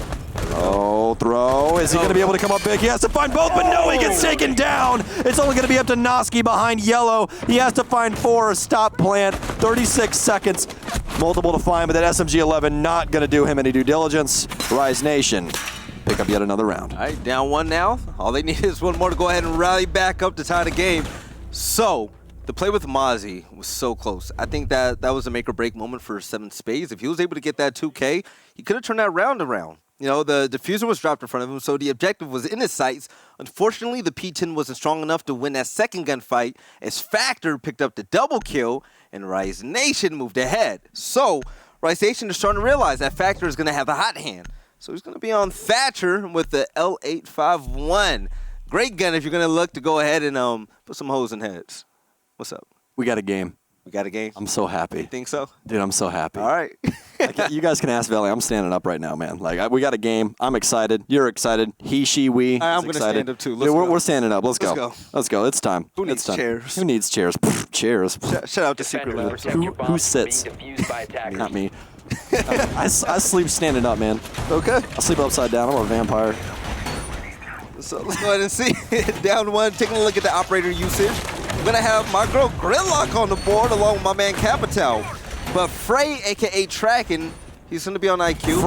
Oh, Throw. Is he going to be able to come up big? He has to find both, but no, he gets taken down. It's only going to be up to Noski behind Yellow. He has to find 4, stop plant, 36 seconds. Multiple to find, but that SMG-11 not going to do him any due diligence. Rise Nation pick up yet another round. All right, down 1 now. All they need is 1 more to go ahead and rally back up to tie the game. So, the play with Mozzie was so close. I think that was a make or break moment for S7ven Spades. If he was able to get that 2K, he could have turned that round around. You know, the diffuser was dropped in front of him, so the objective was in his sights. Unfortunately, the P10 wasn't strong enough to win that second gunfight as Factor picked up the double kill and Rise Nation moved ahead. So, Rise Nation is starting to realize that Factor is going to have the hot hand. So he's going to be on Thatcher with the L851. Great gun if you're going to look to go ahead and put some hoes in heads. What's up? We got a game. We got a game? I'm so happy. You think so? Dude, I'm so happy. All right. You guys can ask Valley. I'm standing up right now, man. Like, we got a game. I'm excited. You're excited. He, she, we. I'm going to stand up too. Let's go. We're standing up. Let's go. Let's go. It's time. Who needs chairs? Who needs chairs? Chairs. Shout out to Secret Lab. Who sits? Not me. I sleep standing up, man. Okay. I sleep upside down. I'm a vampire. So let's go ahead and see. Down 1, taking a look at the operator usage. I'm going to have my girl Gridlock on the board along with my man Capital. But Frey, a.k.a. Tracken, he's going to be on IQ.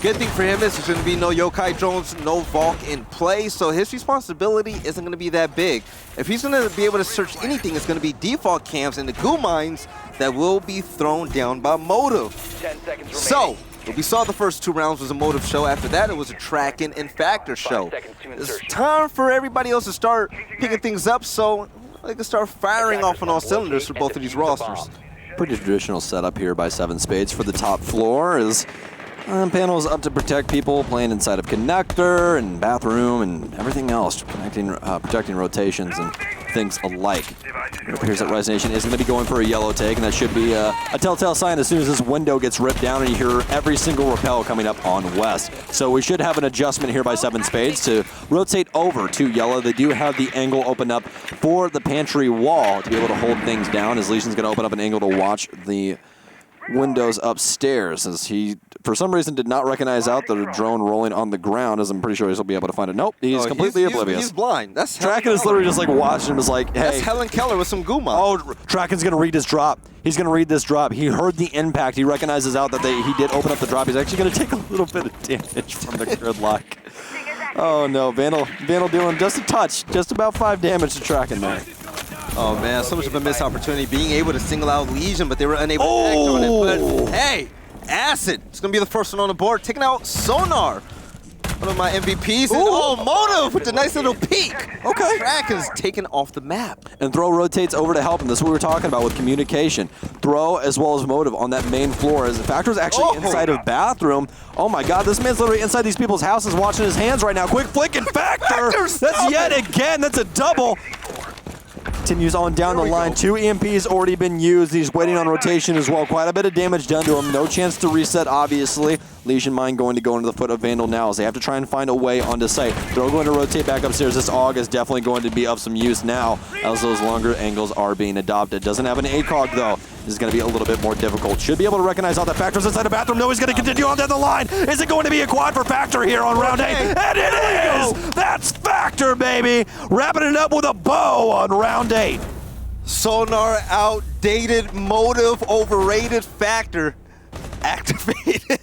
Good thing for him is there's going to be no Yokai drones, no Valk in play, so his responsibility isn't going to be that big. If he's going to be able to search anything, it's going to be default camps and the goo mines that will be thrown down by Motive. 10 seconds remaining. So, what we saw the first 2 rounds was a Motive show. After that, it was a Tracken and Factor show. It's time for everybody else to start picking things up so they can start firing off on all cylinders for both of these rosters. Pretty traditional setup here by S7ven Spades for the top floor is panels up to protect people playing inside of connector and bathroom and everything else, protecting rotations and things alike. It appears that Rise Nation is going to be going for a yellow take, and that should be a telltale sign as soon as this window gets ripped down and you hear every single rappel coming up on West. So we should have an adjustment here by S7ven Spades to rotate over to yellow. They do have the angle open up for the pantry wall to be able to hold things down, as Lesion's going to open up an angle to watch the windows upstairs, as he, for some reason, did not recognize out the drone rolling on the ground, as I'm pretty sure he'll be able to find it. Nope, he's completely oblivious. He's blind. That's Tracken is literally just like watching him, is like, hey. That's Helen Keller with some Guma. Oh, Tracken's going to read his drop. He's going to read this drop. He heard the impact. He recognizes out that he did open up the drop. He's actually going to take a little bit of damage from the gridlock. Oh, no. Vandal doing just a touch. Just about 5 damage to Tracken there. Oh man, so much of a missed opportunity being able to single out Lesion, but they were unable to act on it. But hey, Acid, it's gonna be the first one on the board, taking out Sonar, one of my MVPs. And Motive with the nice little peek. Okay, Tracken's taken off the map. And Throw rotates over to help him. This is what we were talking about with communication. Throw as well as Motive on that main floor, as the Factor's actually inside of bathroom. Oh my God, this man's literally inside these people's houses watching his hands right now. Quick flick and Factor. That's yet again. That's a double. continues on down the line. 2 EMPs already been used. He's waiting on rotation as well. Quite a bit of damage done to him. No chance to reset, obviously. Legion Mine going to go into the foot of Vandal now as they have to try and find a way onto site. They're going to rotate back upstairs. This AUG is definitely going to be of some use now as those longer angles are being adopted. Doesn't have an ACOG though. This is going to be a little bit more difficult. Should be able to recognize all the Factors inside the bathroom. No, he's going to continue on down the line. Is it going to be a quad for Factor here on round 8? And it is! That's Factor, baby! Wrapping it up with a bow on round 8. Sonar outdated, motive overrated, Factor activated.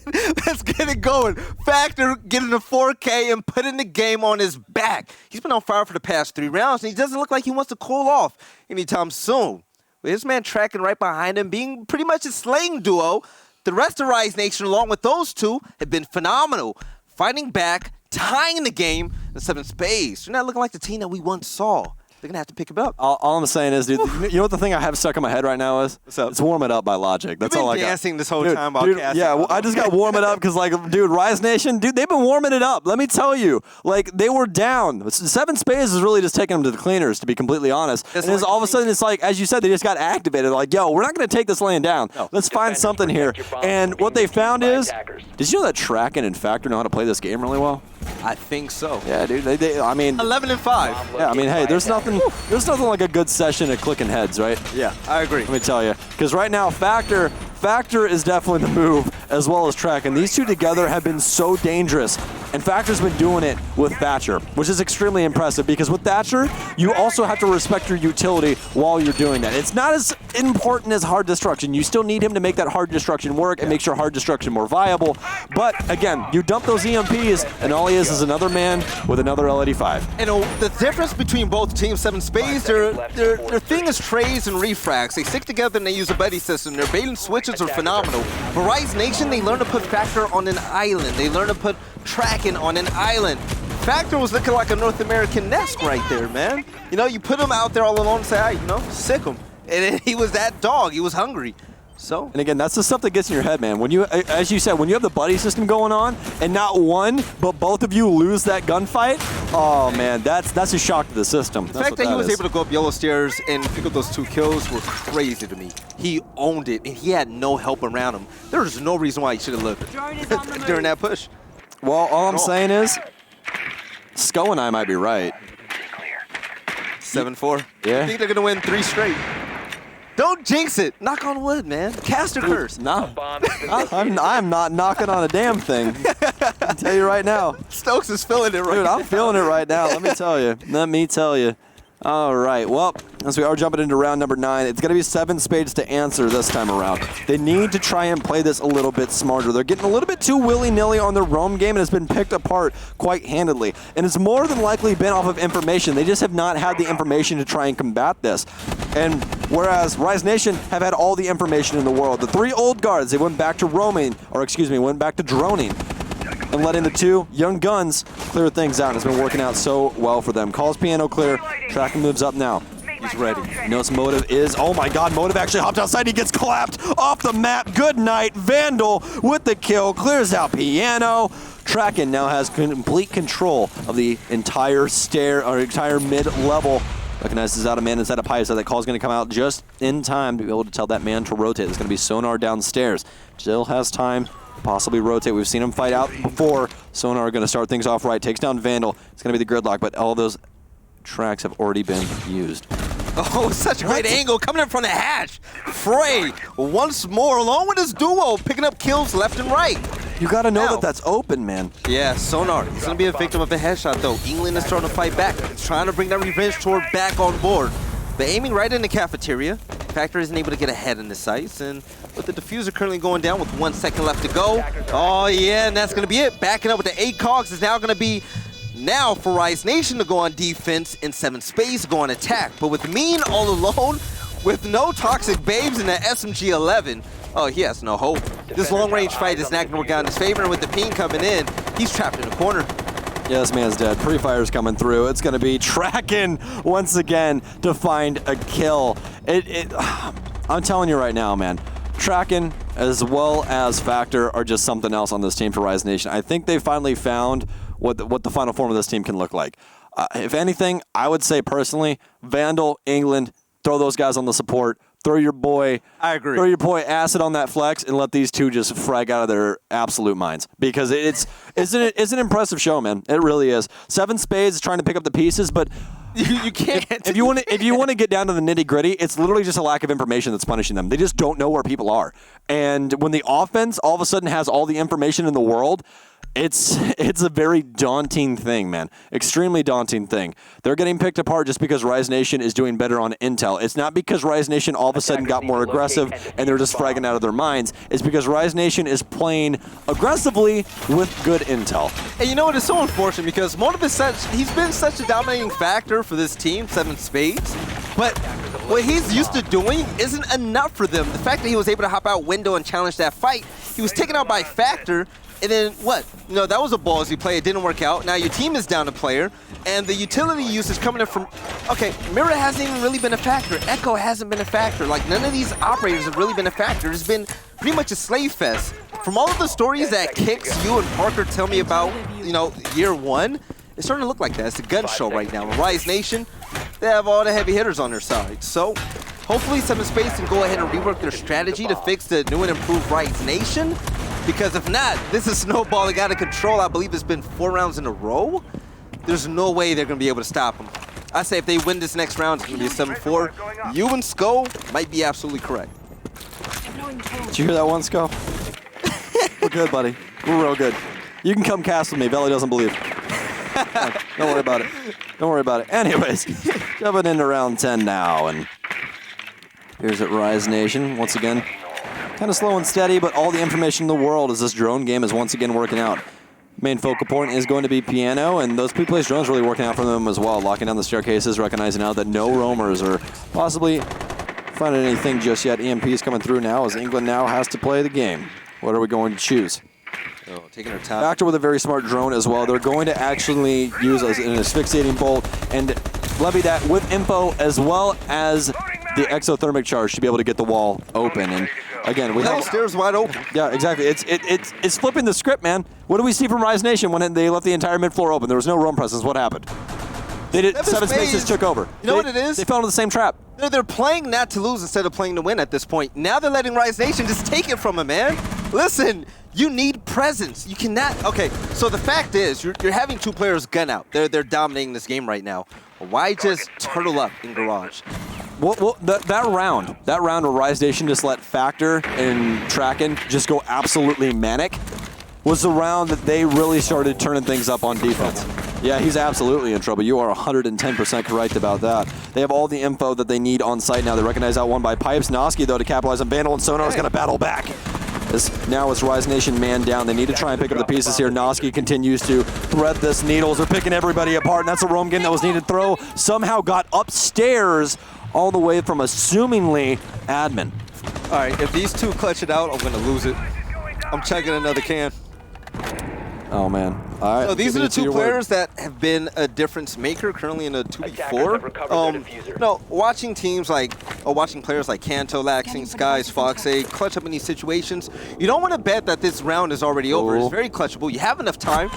Let's get it going. Factor getting a 4K and putting the game on his back. He's been on fire for the past 3 rounds, and he doesn't look like he wants to cool off anytime soon. With his man tracking right behind him, being pretty much a slaying duo, the rest of Rise Nation, along with those two, have been phenomenal. Fighting back, tying the game, and S7ven Spades. They're not looking like the team that we once saw. They're going to have to pick him up. All I'm saying is, dude, you know what the thing I have stuck in my head right now is? What's up? It's Warm It Up by Logic. That's all I got. You've been dancing this whole Dude, time about dude, casting. yeah, well, I just got Warm It Up because, like, dude, Rise Nation, dude, they've been warming it up. Let me tell you. Like, they were down. S7ven Spades is really just taking them to the cleaners, to be completely honest. And then all of a sudden, it's like, as you said, they just got activated. Like, yo, we're not going to take this laying down. No. Let's find something here. And what they found is, did you know that Tracken and Factor know how to play this game really well? I think so. Yeah, dude. I mean, 11-5. Yeah, I mean, hey, there's nothing like a good session at clicking heads, right? Yeah, I agree. Let me tell you, because right now, Factor is definitely the move, as well as Track, and these two together have been so dangerous. And Factor's been doing it with Thatcher, which is extremely impressive, because with Thatcher, you also have to respect your utility while you're doing that. It's not as important as hard destruction. You still need him to make that hard destruction work and make sure hard destruction more viable. But again, you dump those EMPs, and all he is another man with another LED5. And the difference between both teams, S7ven Spades, their thing is trays and refracts. They stick together and they use a buddy system. Their bait and switches are phenomenal. For Rise Nation, they learn to put Factor on an island. They learn to put Tracking on an island. Factor was looking like a North American nest right there, man. You know, you put him out there all alone and say, hey, you know, sick him. And then he was that dog. He was hungry. So. And again, that's the stuff that gets in your head, man. When you, as you said, when you have the buddy system going on and not one, but both of you lose that gunfight, oh man, that's a shock to the system. The fact that he was able to go up yellow stairs and pick up those 2 kills was crazy to me. He owned it, and he had no help around him. There was no reason why he should have lived during that push. Well, all I'm saying is, Sko and I might be right. 7-4. Yeah. I think they're going to win 3 straight. Don't jinx it. Knock on wood, man. Cast or curse. No. I'm not knocking on a damn thing. I can tell you right now. Stokes is feeling it right now. Dude, I'm feeling it right now. Let me tell you. Let me tell you. All right. Well, as we are jumping into round number 9, it's going to be S7ven Spades to answer this time around. They need to try and play this a little bit smarter. They're getting a little bit too willy-nilly on their roam game, and it's been picked apart quite handedly. And it's more than likely been off of information. They just have not had the information to try and combat this. And whereas Rise Nation have had all the information in the world. The 3 old guards, they went back to roaming, or excuse me, went back to droning, and letting the 2 young guns clear things out. It's been working out so well for them. Calls piano clear. Tracking moves up now. He's ready. Notice Motive is, oh my god, Motive actually hopped outside. He gets clapped off the map. Good night. Vandal with the kill. Clears out piano. Tracking now has complete control of the entire entire mid-level. Recognizes out a man inside a pipe, so that call's going to come out just in time to be able to tell that man to rotate. It's going to be Sonar downstairs. Still has time to possibly rotate. We've seen him fight out before. Sonar going to start things off right. Takes down Vandal. It's going to be the gridlock, but all those tracks have already been used. Oh, such a great angle coming in from the hatch. Frey once more, along with his duo, picking up kills left and right. You got to know that that's open, man. Yeah, Sonar. He's going to be a victim of a headshot, though. England is starting to fight back. He's trying to bring that revenge tour back on board. But aiming right in the cafeteria, Factor isn't able to get ahead in the sights. And with the diffuser currently going down with 1 second left to go. Oh, yeah, and that's going to be it. Backing up with the 8 cogs is now going to be now for Rise Nation to go on defense and S7ven Spades to go on attack. But with Mean all alone, with no toxic babes in the SMG-11, oh, he has no hope. This long-range fight is not going to work out in his favor, and with the ping coming in, he's trapped in a corner. Yeah, this man's dead. Pre-fire's coming through. It's going to be Tracking once again to find a kill. I'm telling you right now, man, Tracking as well as Factor are just something else on this team for Rise Nation. I think they finally found what the final form of this team can look like. If anything, I would say personally, Vandal, England, throw those guys on the support. Throw your boy. I agree. Throw your boy Acid on that flex and let these two just frag out of their absolute minds because it's an impressive show, man. It really is. 7 Spades is trying to pick up the pieces, but you can't. If you want to get down to the nitty gritty, it's literally just a lack of information that's punishing them. They just don't know where people are. And when the offense all of a sudden has all the information in the world, it's a very daunting thing, man. Extremely daunting thing. They're getting picked apart just because Rise Nation is doing better on intel. It's not because Rise Nation all of a sudden got more aggressive and they're just fragging out of their minds. It's because Rise Nation is playing aggressively with good intel. And you know what? It's so unfortunate because he's been such a dominating factor for this team, 7 Spades. But what he's used to doing isn't enough for them. The fact that he was able to hop out window and challenge that fight, he was taken out by Factor. And then what? That was a ballsy play. It didn't work out. Now your team is down a player, and the utility use is coming in from. Okay, Mirror hasn't even really been a factor. Echo hasn't been a factor. Like none of these operators have really been a factor. It's been pretty much a slave fest. From all of the stories that Kicks, you and Parker tell me about, year one, it's starting to look like that. It's a gun show right now. Rise Nation, they have all the heavy hitters on their side. So hopefully 7 Spades can go ahead and rework their strategy to fix the new and improved Rise Nation. Because if not, this is snowballing out of control. I believe it's been 4 rounds in a row. There's no way they're going to be able to stop them. I say if they win this next round, it's going to be a 7-4. You and Sko might be absolutely correct. Did you hear that one, Sko? We're good, buddy. We're real good. You can come cast with me. Belly doesn't believe. Don't worry about it. Don't worry about it. Anyways, jumping into round 10 now. And here's at Rise Nation once again. Kind of slow and steady, but all the information in the world as this drone game is once again working out. Main focal point is going to be Piano, and those pre-placed drones really working out for them as well, locking down the staircases, recognizing now that no roamers are possibly finding anything just yet. EMP is coming through now as England now has to play the game. What are we going to choose? Oh, taking her time. Factor with a very smart drone as well. They're going to actually use an asphyxiating bolt and levy that with info as well as the exothermic charge to be able to get the wall open. And again, we have stairs wide open. Yeah, exactly. It's flipping the script, man. What do we see from Rise Nation when they left the entire mid floor open? There was no roam presence. What happened? They did. 7 Spades took over. You know what it is? They fell into the same trap. They're playing not to lose instead of playing to win at this point. Now they're letting Rise Nation just take it from him, man. Listen, you need presence. You cannot. Okay, so the fact is, you're having 2 players gun out. They're dominating this game right now. Why just turtle up in Garage? Well, that round where Rise Nation just let Factor and Tracken just go absolutely manic was the round that they really started turning things up on defense. Yeah, he's absolutely in trouble. You are 110% correct about that. They have all the info that they need on site now. They recognize that one by Pipes. Noski, though, to capitalize on Vandal, and Sonar is going to battle back. Now it's Rise Nation man down. They need to try and pick up the pieces here. Noski continues to thread this needles. They're picking everybody apart, and that's a roam game that was needed. Throw somehow got upstairs all the way from assumingly admin. All right, if these 2 clutch it out, I'm going to lose it. I'm chugging another can. Oh, man. All right. So these are the 2 players that have been a difference maker currently in a 2v4. Watching teams watching players like Kanto, Laxing, Skies, Foxay clutch up in these situations, you don't want to bet that this round is already over. It's very clutchable. You have enough time.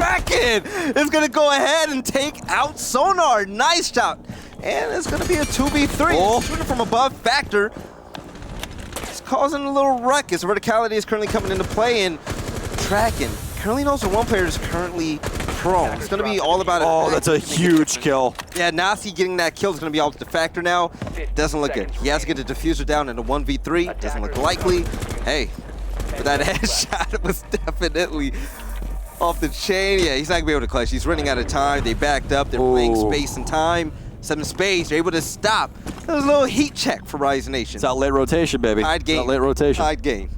Kraken is going to go ahead and take out Sonar. Nice shot. And it's going to be a 2v3. Shooting from above, Factor. It's causing a little ruckus. Verticality is currently coming into play, and Tracken currently knows that one player is currently prone. It's going to be all about it. Oh, that's a huge kill. Yeah, Nasi getting that kill is going to be all with the Factor now. Doesn't look good. He has to get the diffuser down in a 1v3. Doesn't look likely. Hey, that headshot was definitely off the chain. Yeah, he's not going to be able to clutch. He's running out of time. They backed up. They're playing space and time. 7 Spades, they're able to stop. That was a little heat check for Rise Nation. It's out late rotation, baby. Tied game. It's out late rotation. Tied game.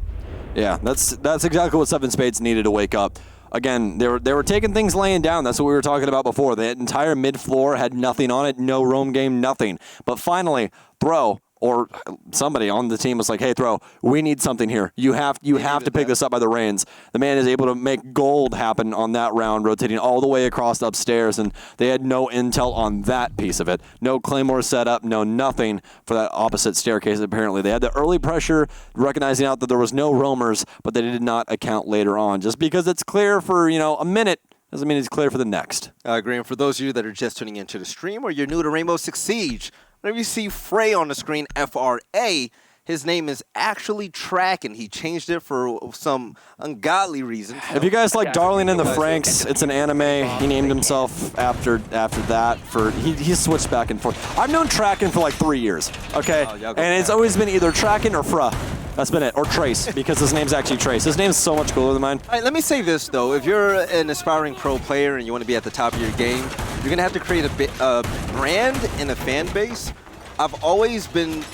Yeah, that's exactly what 7 Spades needed to wake up. Again, they were taking things laying down. That's what we were talking about before. The entire mid floor had nothing on it, no roam game, nothing. But finally, Throw or somebody on the team was like, hey, Throw, we need something here. You have to pick this up by the reins. The man is able to make gold happen on that round, rotating all the way across upstairs, and they had no intel on that piece of it. No Claymore setup, no nothing for that opposite staircase, apparently. They had the early pressure, recognizing out that there was no roamers, but they did not account later on. Just because it's clear for, a minute, doesn't mean he's clear for the next. I agree. And for those of you that are just tuning into the stream or you're new to Rainbow Six Siege, whenever you see Frey on the screen, F-R-A, his name is actually Tracken. He changed it for some ungodly reason. If you guys like Darling in the Franxx, it's an anime. He named himself after that. He switched back and forth. I've known Tracken for like 3 years, okay? And it's always been either Tracken or Fra. That's been it. Or Trace, because his name's actually Trace. His name's so much cooler than mine. All right, let me say this, though. If you're an aspiring pro player and you want to be at the top of your game, you're going to have to create a brand and a fan base. I've always been,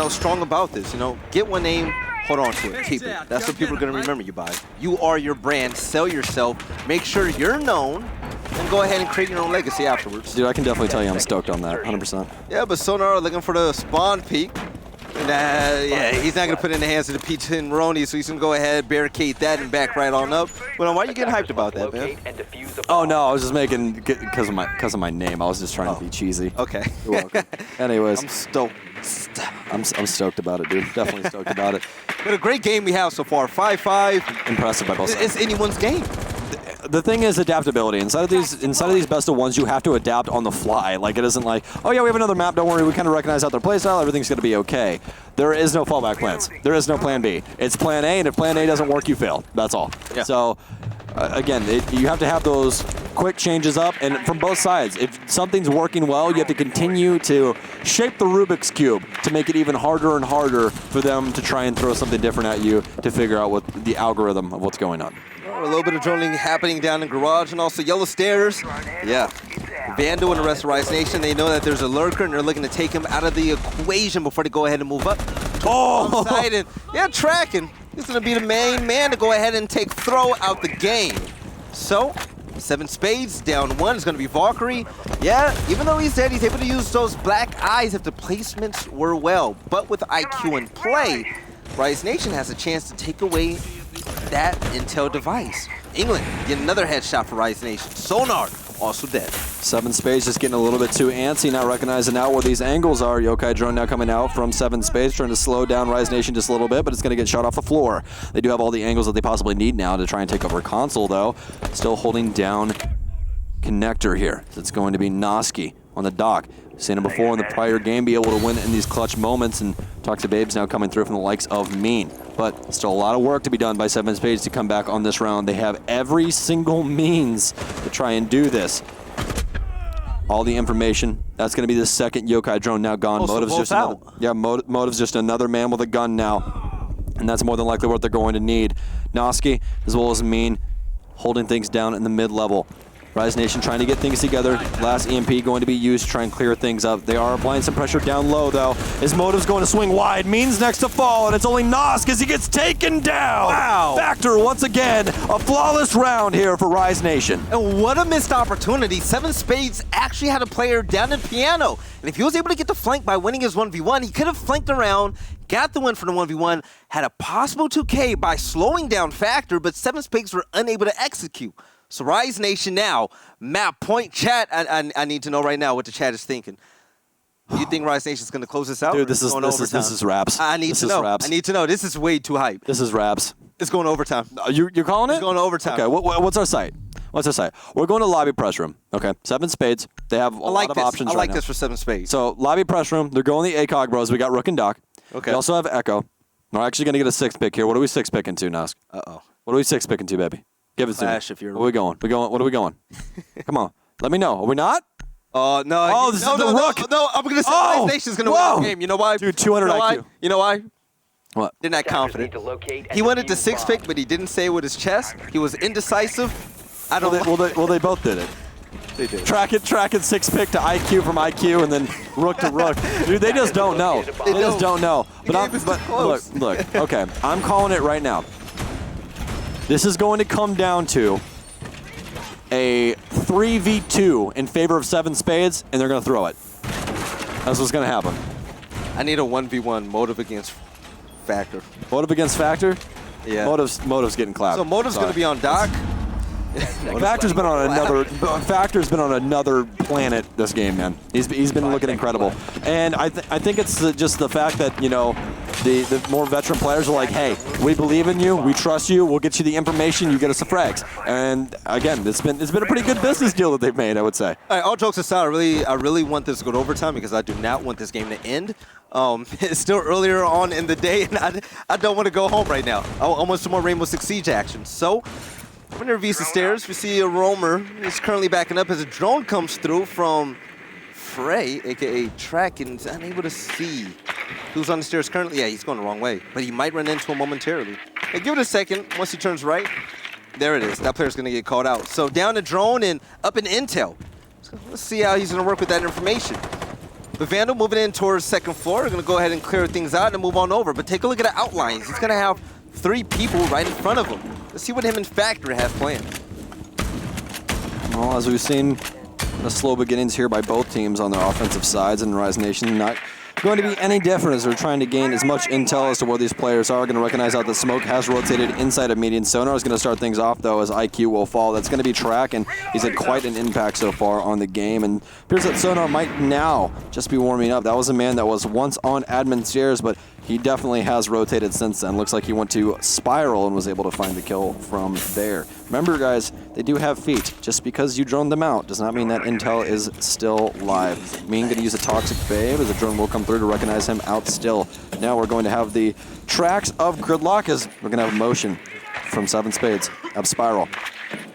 strong about this. Get one name, hold on to it, keep it. That's what people are going to remember you by. You are your brand. Sell yourself. Make sure you're known, and go ahead and create your own legacy afterwards. Dude, I can definitely tell you I'm stoked on that, 100%. Yeah, but Sonar looking for the spawn peak. He's not going to put it in the hands of the P10 Roni, so he's going to go ahead, barricade that, and back right on up. But why are you getting hyped about that, man? Oh, no, I was just making, because of my name. I was just trying to be cheesy. Okay. You're welcome. Anyways. I'm stoked. I'm stoked about it, dude. Definitely stoked about it. But a great game we have so far. 5-5. Impressive by both sides. It's anyone's game. The thing is adaptability. Inside of these best of ones, you have to adapt on the fly. Like, it isn't like, oh yeah, we have another map, don't worry, we kind of recognize out their playstyle, everything's going to be okay. There is no fallback plans. There is no plan B. It's plan A, and if plan A doesn't work, you fail. That's all. Yeah. So, again, you have to have those quick changes up, and from both sides. If something's working well, you have to continue to shape the Rubik's Cube to make it even harder and harder for them to try and throw something different at you to figure out what the algorithm of what's going on. A little bit of drilling happening down in Garage and also Yellow Stairs. Yeah. Vandal and the rest of Rise Nation, they know that there's a lurker and they're looking to take him out of the equation before they go ahead and move up. Oh! And, Tracking. He's going to be the main man to go ahead and take Throw out the game. So, S7ven Spades down one is going to be Valkyrie. Yeah, even though he's dead, he's able to use those black eyes if the placements were well. But with IQ in play, Rise Nation has a chance to take away that intel device. England, get another headshot for Rise Nation. Sonar, also dead. S7ven Spades just getting a little bit too antsy, not recognizing out where these angles are. Yokai drone now coming out from S7ven Spades, trying to slow down Rise Nation just a little bit, but it's going to get shot off the floor. They do have all the angles that they possibly need now to try and take over Console, though. Still holding down Connector here. So it's going to be Noski on the dock. Seen him before in the prior game, be able to win in these clutch moments, and talk to Babes now coming through from the likes of Mean. But still a lot of work to be done by S7ven Spades to come back on this round. They have every single means to try and do this. All the information. That's going to be the second Yokai drone now gone. Motive's just another, Motive's just another man with a gun now, and that's more than likely what they're going to need. Noski, as well as Mean, holding things down in the mid-level. Rise Nation trying to get things together. Last EMP going to be used to try and clear things up. They are applying some pressure down low, though. His Motive's going to swing wide. Means next to fall, and it's only Nosk as he gets taken down. Wow. Factor, once again, a flawless round here for Rise Nation. And what a missed opportunity. S7ven Spades actually had a player down in Piano. And if he was able to get the flank by winning his 1v1, he could have flanked around, got the win for the 1v1, had a possible 2K by slowing down Factor, but S7ven Spades were unable to execute. So Rise Nation now, map point chat. I need to know right now what the chat is thinking. Do you think Rise Nation is going to close this out? Dude, this is raps. I need to know. I need to know. This is way too hype. This is raps. It's going to overtime. You're calling it? It's going to overtime. Okay, what's our site? What's our site? We're going to lobby press room. Okay, S7ven Spades. They have a lot of options right now. I like this for S7ven Spades. So lobby press room. They're going the ACOG bros. We got Rook and Doc. Okay. We also have Echo. We're actually going to get a 6th pick here. What are we 6 picking to, Nosk? Uh-oh. What are we 6 picking to, baby? Give it to me. If you're Where are we going? What are we going? Come on. Let me know. Are we not? Oh, no. Oh, this is the Rook. No, I'm going to say Rise Nation's going to win the game. You know why? Dude, 200 IQ. You know why? What? They're not confident. He wanted the 6th pick, but he didn't say it with his chest. He was indecisive. I don't know. Well, they both did it. They did. Track it 6 pick to IQ from IQ, and then Rook to Rook. Dude, they just don't know. They just don't know. But look. Okay, I'm calling it right now. This is going to come down to a 3v2 in favor of S7ven Spades, and they're going to throw it. That's what's going to happen. I need a 1v1 Motive against Factor. Motive against Factor? Yeah. Motive's getting clapped. So Motive's going to be on Doc. Factor's been on another planet this game, man. He's been looking incredible, and I think it's just the fact that the more veteran players are like, hey, we believe in you, we trust you, we'll get you the information, you get us the frags. And again, it's been a pretty good business deal that they've made, I would say. All right, all jokes aside, I really want this to go to overtime because I do not want this game to end. It's still earlier on in the day, and I don't want to go home right now. I want some more Rainbow Six Siege action. So, under the stairs, we see a roamer is currently backing up as a drone comes through from Frey, a.k.a. Track, and is unable to see who's on the stairs currently. Yeah, he's going the wrong way, but he might run into him momentarily. Hey, give it a second. Once he turns right, there it is. That player's going to get called out. So down the drone and up in intel. So let's see how he's going to work with that information. The Vandal moving in towards second floor. We're going to go ahead and clear things out and move on over. But take a look at the outlines. He's going to have 3 people right in front of him. Let's see what him and Factor have planned. Well, as we've seen, the slow beginnings here by both teams on their offensive sides, and Rise Nation not going to be any different as they're trying to gain as much intel as to where these players are. Going to recognize out that Smoke has rotated inside of median. Sonar is going to start things off, though, as IQ will fall. That's going to be Track, and he's had quite an impact so far on the game. And appears that Sonar might now just be warming up. That was a man that was once on admin stairs, but he definitely has rotated since then. Looks like he went to Spiral and was able to find the kill from there. Remember, guys, they do have feet. Just because you drone them out does not mean that intel is still live. Mean going to use a Toxic Babe as the drone will come through to recognize him out still. Now we're going to have the tracks of Gridlock as we're going to have motion from S7ven Spades of Spiral.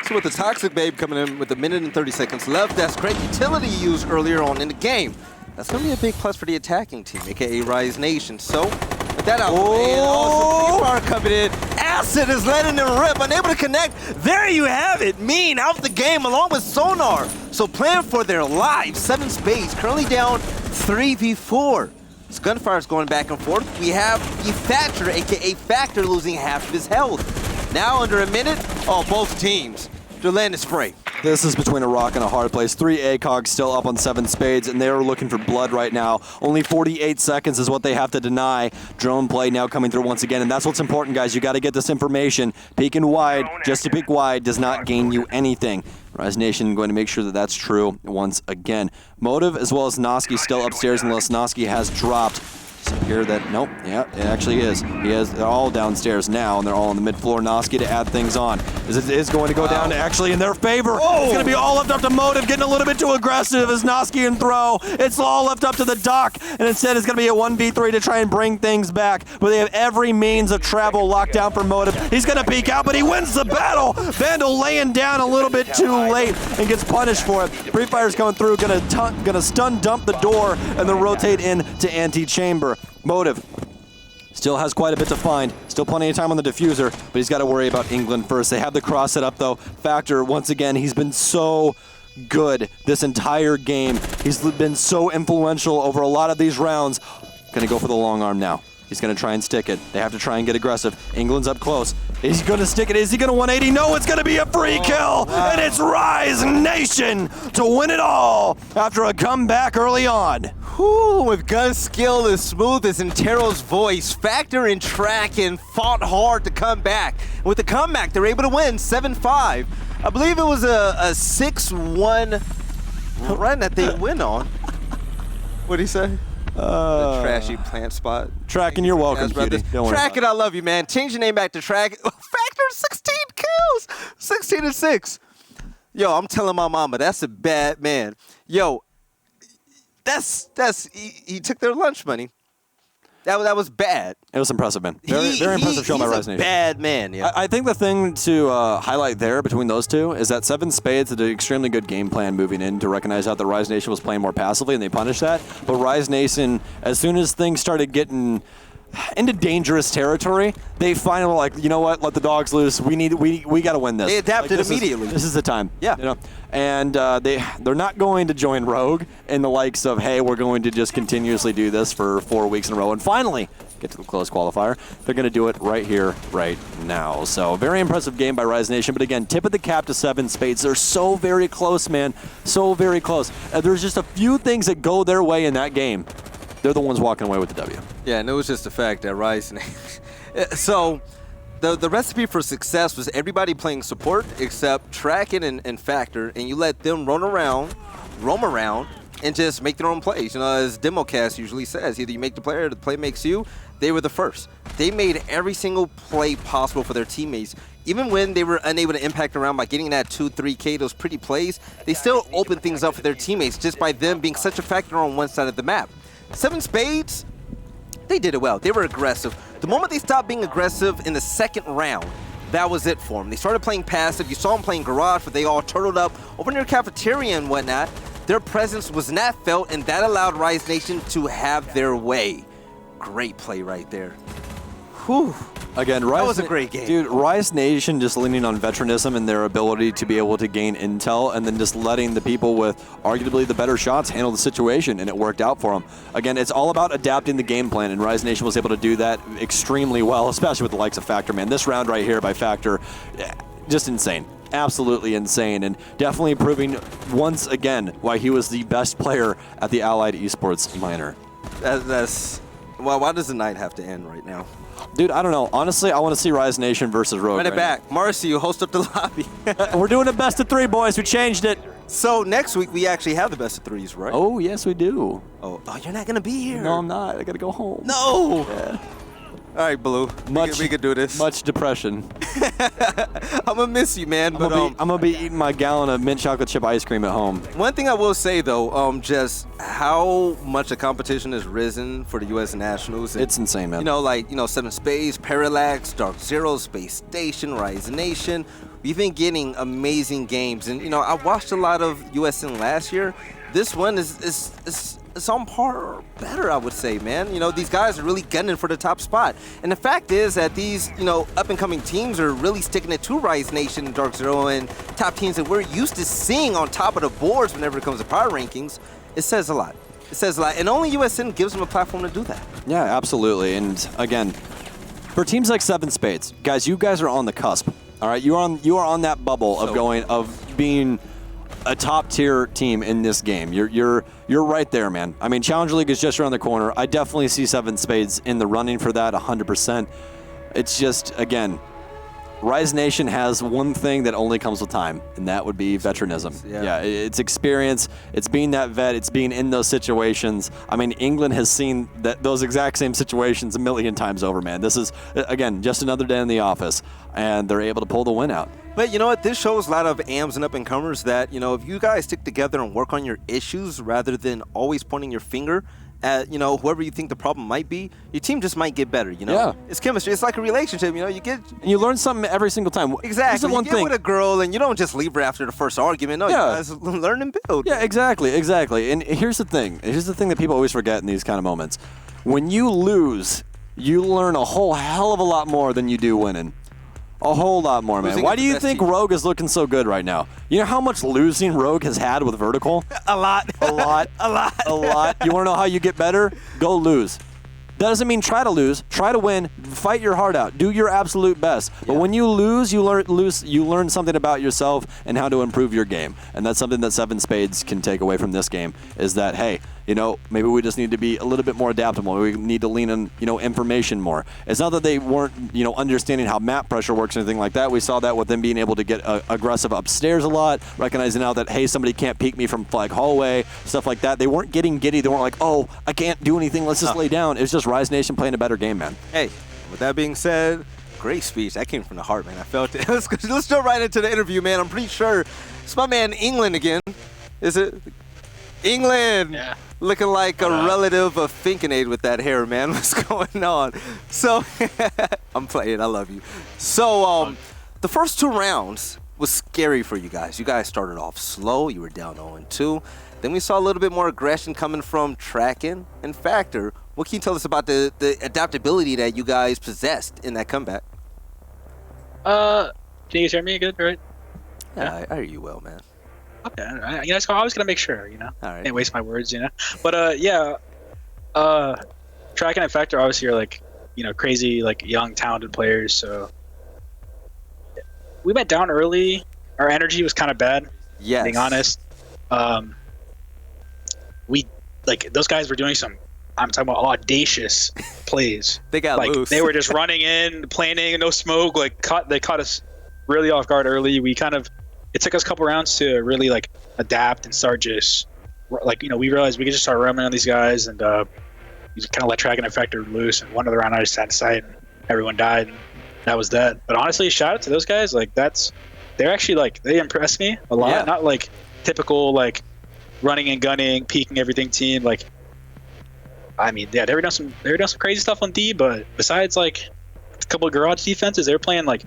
So with the Toxic Babe coming in with 1 minute and 30 seconds left, that's great utility used earlier on in the game. That's going to be a big plus for the attacking team, a.k.a. Rise Nation. So, with that out, and also Confere coming in. Acid is letting them rip, unable to connect. There you have it. Mean out the game along with Sonar. So playing for their lives. S7ven Spades currently down 3v4. This gunfire is going back and forth. We have the Thatcher, a.k.a. Factor, losing half of his health. Now under a minute, both teams. They're landing spray. This is between a rock and a hard place. 3 ACOGs still up on S7ven Spades, and they're looking for blood right now. Only 48 seconds is what they have to deny. Drone play now coming through once again, and that's what's important, guys. You got to get this information. Peeking wide, just to peek wide, does not gain you anything. Rise Nation going to make sure that that's true once again. Motive as well as Noski still upstairs unless Noski has dropped. So here that, nope, yeah, it actually is. They're all downstairs now, and they're all on the mid-floor. Noski to add things on. It is going to go down to actually in their favor. Oh. It's going to be all left up to Motive, getting a little bit too aggressive as Noski and throw. It's all left up to the Doc, and instead it's going to be a 1v3 to try and bring things back. But they have every means of travel locked down for Motive. He's going to peek out, but he wins the battle. Vandal laying down a little bit too late and gets punished for it. Free Fire's coming through, going to stun dump the door and then rotate into anti-chamber. Motive still has quite a bit to find. Still plenty of time on the diffuser, but he's got to worry about England first. They have the cross set up, though. Factor, once again, he's been so good this entire game. He's been so influential over a lot of these rounds. Going to go for the long arm now. He's going to try and stick it. They have to try and get aggressive. England's up close. Is he going to stick it? Is he going to 180? No, it's going to be a free kill. Wow. And it's Rise Nation to win it all after a comeback early on. Whew, with gun skill as smooth as Intero's voice, Factor and Track and fought hard to come back. And with the comeback, they're able to win 7-5. I believe it was a 6-1 run that they win on. What'd he say? The trashy plant spot. Track, and you're welcome, cutie. Track, and I love you, man. Change your name back to Track. Factor 16 kills, 16-6. Yo, I'm telling my mama, that's a bad man. Yo, he took their lunch money. That was bad. It was impressive, man. Very impressive show by Rise Nation. Bad man, yeah. I think the thing to highlight there between those two is that S7ven Spades did an extremely good game plan moving in to recognize out that Rise Nation was playing more passively, and they punished that. But Rise Nation, as soon as things started getting into dangerous territory, they finally were like, you know what, let the dogs loose. We got to win this. They adapted immediately. This is the time. Yeah. You know? And they're not going to join Rogue in the likes of, hey, we're going to just continuously do this for 4 weeks in a row and finally get to the close qualifier. They're going to do it right here, right now. So very impressive game by Rise Nation. But again, tip of the cap to S7ven Spades. They're so very close, man. So very close. There's just a few things that go their way in that game. They're the ones walking away with the W. Yeah, and it was just the fact that Rise Nation. So the recipe for success was everybody playing support except Tracken and Factor, and you let them roam around, and just make their own plays. You know, as Democast usually says, either you make the play or the play makes you. They were the first. They made every single play possible for their teammates. Even when they were unable to impact around by getting that 2-3K, those pretty plays, they still opened things up for their teammates just by them being such a factor on one side of the map. 7 Spades, they did it well. They were aggressive. The moment they stopped being aggressive in the second round, that was it for them. They started playing passive. You saw them playing Garage, where they all turtled up over near cafeteria and whatnot. Their presence was not felt, and that allowed Rise Nation to have their way. Great play right there. Whew. Again, that was a great game. Dude, Rise Nation just leaning on veteranism and their ability to be able to gain intel, and then just letting the people with arguably the better shots handle the situation, and it worked out for them. Again, it's all about adapting the game plan, and Rise Nation was able to do that extremely well, especially with the likes of Factor, man. This round right here by Factor, just insane. Absolutely insane, and definitely proving once again why he was the best player at the Allied Esports minor. Well, why does the night have to end right now? Dude, I don't know. Honestly, I want to see Rise Nation versus Rogue. Run it back. Marcy, you host up the lobby. We're doing a best of 3, boys. We changed it. So next week, we actually have the best of 3s, right? Oh, yes, we do. Oh, you're not going to be here. No, I'm not. I got to go home. No. Yeah. All right, Blue. We could do this. Much depression. I'm going to miss you, man. I'm going to be eating my gallon of mint chocolate chip ice cream at home. One thing I will say, though, just how much the competition has risen for the U.S. Nationals. It's insane, man. You know, like, 7 Spades, Parallax, Dark Zero, Space Station, Rise Nation. We've been getting amazing games. And, I watched a lot of USN last year. This one is on par or better, I would say, man. These guys are really gunning for the top spot. And the fact is that these, up-and-coming teams are really sticking it to Rise Nation and Dark Zero and top teams that we're used to seeing on top of the boards whenever it comes to power rankings. It says a lot. It says a lot. And only USN gives them a platform to do that. Yeah, absolutely. And, again, for teams like 7 Spades, guys, you guys are on the cusp. All right? You are on that bubble of being a top-tier team in this game. You're right there, man. I mean, Challenger League is just around the corner. I definitely see 7 Spades in the running for that 100%. It's just, again, Rise Nation has one thing that only comes with time, and that would be veteranism. Yeah, it's experience. It's being that vet. It's being in those situations. I mean, England has seen those exact same situations a million times over, man. This is, again, just another day in the office, and they're able to pull the win out. But you know what? This shows a lot of AMs and up-and-comers that, if you guys stick together and work on your issues rather than always pointing your finger at, whoever you think the problem might be, your team just might get better, Yeah. It's chemistry. It's like a relationship, you get... And you learn something every single time. Exactly. One you get with a girl and you don't just leave her after the first argument. No, you guys learn and build. Yeah, exactly. And here's the thing. Here's the thing that people always forget in these kind of moments. When you lose, you learn a whole hell of a lot more than you do winning. A whole lot more, man. Why do you think Rogue is looking so good right now? You know how much losing Rogue has had with Vertical? A lot. A lot. A lot. A lot. You want to know how you get better? Go lose. That doesn't mean try to lose. Try to win. Fight your heart out. Do your absolute best. But when you lose, you learn something about yourself and how to improve your game. And that's something that 7 Spades can take away from this game is that, hey, maybe we just need to be a little bit more adaptable. We need to lean on, information more. It's not that they weren't, understanding how map pressure works or anything like that. We saw that with them being able to get aggressive upstairs a lot, recognizing now that, hey, somebody can't peek me from flag hallway, stuff like that. They weren't getting giddy. They weren't like, oh, I can't do anything. Let's just lay down. It was just Rise Nation playing a better game, man. Hey, with that being said, great speech. That came from the heart, man. I felt it. Let's jump right into the interview, man. I'm pretty sure it's my man England again. Is it? England! Yeah. Looking like a relative of Finkenade with that hair, man. What's going on? So, I'm playing. I love you. So, the first 2 rounds was scary for you guys. You guys started off slow. You were down 0-2. Then we saw a little bit more aggression coming from Tracken and Factor. What can you tell us about the adaptability that you guys possessed in that comeback? Can you hear me good, right? Yeah, I hear you well, man. Okay, all right. I was gonna make sure, All right. Can't waste my words, But Tracken and Factor obviously are like, crazy, like young, talented players. So we went down early. Our energy was kind of bad. Yes. Being honest, those guys were doing some. I'm talking about audacious plays. They got loose. They were just running in, planning, no smoke. They caught us really off guard early. It took us a couple rounds to really adapt and start just like, we realized we could just start roaming on these guys, and we just kind of let Track and Effector loose, and one of the round I just had sight, and everyone died, and that was that. But honestly, shout out to those guys. Like, they're actually, like, they impressed me a lot. Yeah. Not like typical, like, running and gunning, peeking everything team. Like, I mean, yeah, they were doing some crazy stuff on D, but besides, like, a couple of garage defenses, they were playing, like,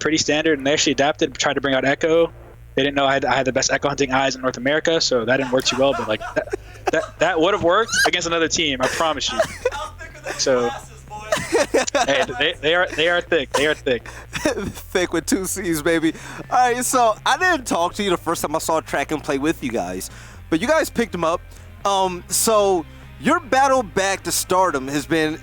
pretty standard, and they actually adapted, tried to bring out Echo. They didn't know I had the best Echo hunting eyes in North America, so that didn't work too well. But like that would have worked against another team, I promise you. So, hey, they are thick. They are thick. Thick with 2 C's, baby. All right, so I didn't talk to you the first time I saw Track and play with you guys, but you guys picked him up. So your battle back to stardom has been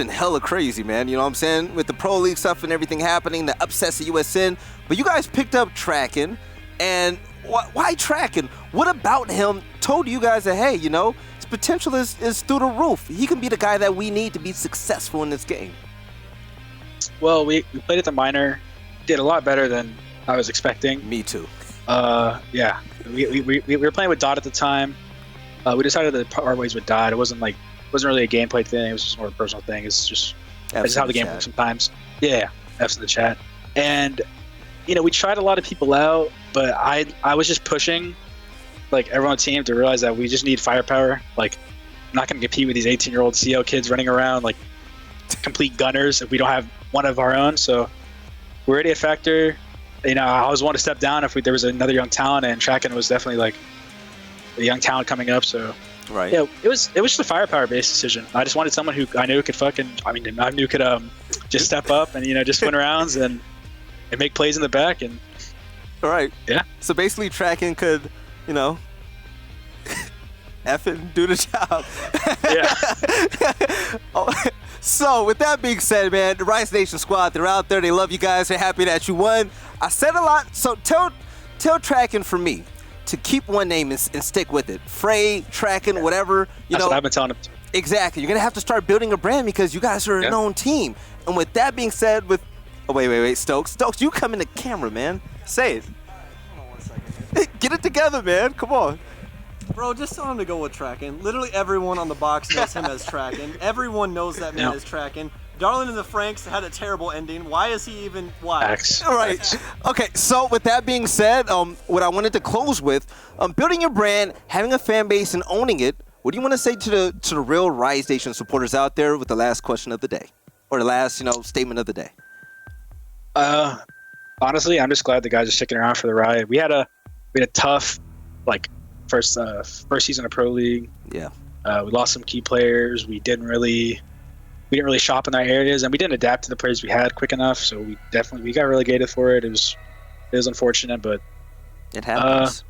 hella crazy, man. You know what I'm saying? With the Pro League stuff and everything happening, the upsets at USN. But you guys picked up Tracking, and why Tracking? What about him told you guys that, hey, his potential is through the roof. He can be the guy that we need to be successful in this game. Well, we played at the minor, did a lot better than I was expecting. Me too. Yeah, we were playing with Dot at the time. We decided to part our ways with Dot. It wasn't really a gameplay thing. It was just more a personal thing. It's just how the game works sometimes. Yeah, F's in the chat. And we tried a lot of people out, but I was just pushing, like, everyone on the team to realize that we just need firepower. Like, I'm not going to compete with these 18-year-old CL kids running around like complete gunners if we don't have one of our own. So we're already a factor. I always want to step down if there was another young talent, and Tracking was definitely like a young talent coming up. So right. Yeah, it was just a firepower-based decision. I just wanted someone who I knew could just step up and just win rounds and make plays in the back. And all right. Yeah. So basically, Tracking could, effing do the job. Yeah. Oh, so with that being said, man, the Rise Nation squad, they're out there. They love you guys. They're happy that you won. I said a lot. So tell Tracking for me to keep one name and stick with it. Frey, Tracking, whatever. That's what I've been telling him. Exactly. You're going to have to start building a brand because you guys are a known team. And with that being said, oh, wait, Stokes, you come in the camera, man. Say it. Hold on 1 second. Get it together, man. Come on. Bro, just tell him to go with Tracking. Literally everyone on the box knows him as Tracking. Everyone knows that man as Tracking. Darlin and the Franks had a terrible ending. Why is he even? Why? X. All right. Okay. So with that being said, what I wanted to close with, building your brand, having a fan base, and owning it. What do you want to say to the real Rise Nation supporters out there with the last question of the day, or the last statement of the day? Honestly, I'm just glad the guys are sticking around for the ride. We had a tough, like, first season of Pro League. Yeah. We lost some key players. We didn't really shop in our areas, and we didn't adapt to the players we had quick enough. So we got relegated for it. It was unfortunate, but it happens.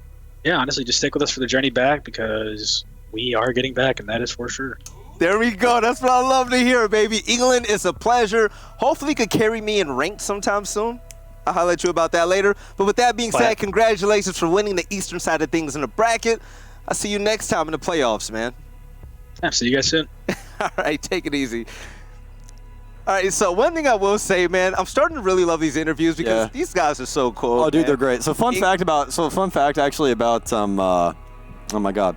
Yeah, honestly, just stick with us for the journey back because we are getting back, and that is for sure. There we go. That's what I love to hear, baby. England, it's a pleasure. Hopefully you could carry me in ranked sometime soon. I'll holler at you about that later. But with that being said, congratulations for winning the Eastern side of things in the bracket. I'll see you next time in the playoffs, man. Yeah, see you guys soon. All right, take it easy. All right, so one thing I will say, man, I'm starting to really love these interviews because these guys are so cool. Oh, dude, man. they're great. So fun fact actually about oh my god,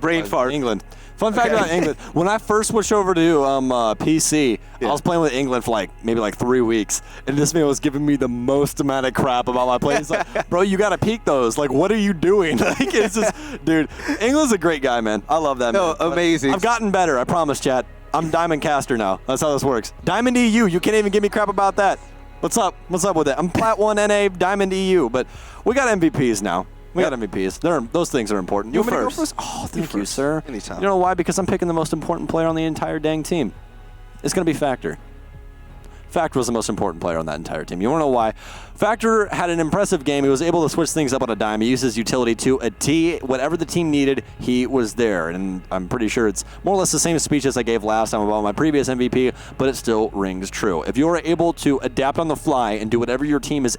brain fart. England. Fun fact about England. When I first switched over to PC, I was playing with England for maybe 3 weeks, and this man was giving me the most amount of crap about my play. He's like, bro, you got to peek those. Like, what are you doing? It's just, dude, England's a great guy, man. I love that man. No, amazing. I've gotten better, I promise, chat. I'm Diamond Caster now. That's how this works. Diamond EU, you can't even give me crap about that. What's up? What's up with it? I'm Plat 1 NA, Diamond EU, but we got MVPs now. We got MVPs. Those things are important. You want me to go first. first? Oh, thank you, sir. Anytime. You know why? Because I'm picking the most important player on the entire dang team. It's going to be Factor. Factor was the most important player on that entire team. You want to know why? Factor had an impressive game. He was able to switch things up on a dime. He used his utility to a T. Whatever the team needed, he was there. And I'm pretty sure it's more or less the same speech as I gave last time about my previous MVP, but it still rings true. If you are able to adapt on the fly and do whatever your team is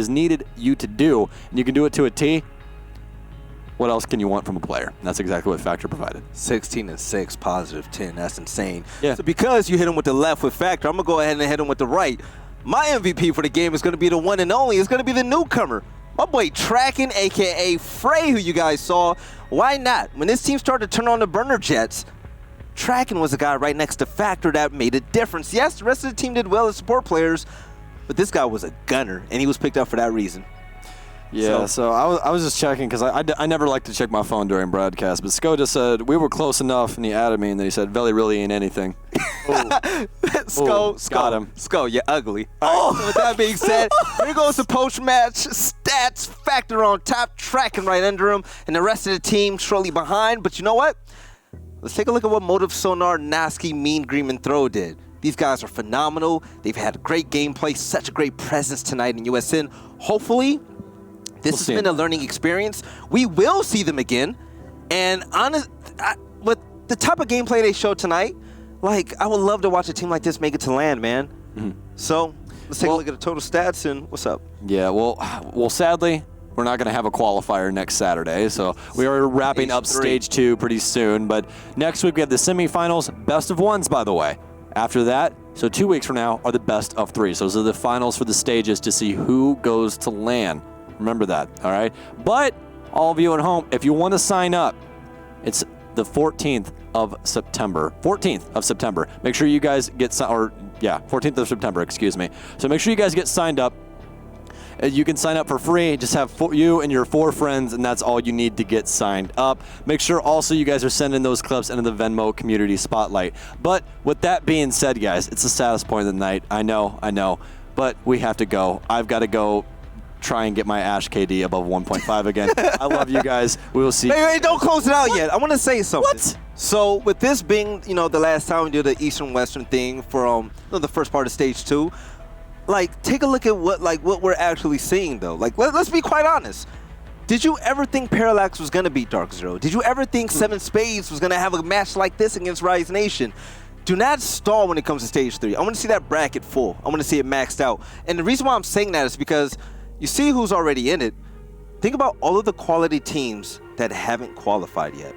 needed you to do, and you can do it to a T, what else can you want from a player? And that's exactly what Factor provided. 16-6, positive 10. That's insane. Yeah. So because you hit him with the left with Factor, I'm going to go ahead and hit him with the right. My MVP for the game is going to be the one and only. It's going to be the newcomer, My boy Tracking, a.k.a. Frey, who you guys saw. Why not? When this team started to turn on the burner jets, Tracking was the guy right next to Factor that made a difference. Yes, the rest of the team did well as support players, but this guy was a gunner, and he was picked up for that reason. Yeah, so I was just checking because I never like to check my phone during broadcast, but Sko just said we were close enough, and he added me, and then he said, Veli really ain't anything. Sko, got him. Sko, you're ugly. All right, so with that being said, here goes the post-match stats. Factor on top, Tracking right under him, and the rest of the team shortly behind. But you know what? Let's take a look at what Motive, Sonar, Nasky, Mean, Green, and Throw did. These guys are phenomenal. They've had great gameplay, such a great presence tonight in USN. Hopefully, this has been a learning experience. We will see them again. And with the type of gameplay they showed tonight, like, I would love to watch a team like this make it to land, man. Mm-hmm. So let's take a look at the total stats and what's up. Yeah, well, sadly, we're not going to have a qualifier next Saturday, so we are wrapping up Stage 2 pretty soon. But next week we have the semifinals, best of ones, by the way. After that, so 2 weeks from now, are the best of 3. So those are the finals for the stages to see who goes to LAN. Remember that, all right? But all of you at home, if you want to sign up, it's the 14th of September. 14th of September. Make sure you guys get 14th of September, excuse me. So make sure you guys get signed up. You can sign up for free. Just have you and your 4 friends, and that's all you need to get signed up. Make sure also you guys are sending those clips into the Venmo community spotlight. But with that being said, guys, it's the saddest point of the night. I know, but we have to go. I've got to go try and get my Ash KD above 1.5 again. I love you guys. We will see. Hey, don't close it out yet. I want to say something. What? So with this being, the last time we did the Eastern-Western thing from the first part of Stage 2, like, take a look at what we're actually seeing, though. Like, let's be quite honest. Did you ever think Parallax was going to beat Dark Zero? Did you ever think 7 Spades was going to have a match like this against Rise Nation? Do not stall when it comes to Stage 3. I want to see that bracket full. I want to see it maxed out. And the reason why I'm saying that is because you see who's already in it. Think about all of the quality teams that haven't qualified yet.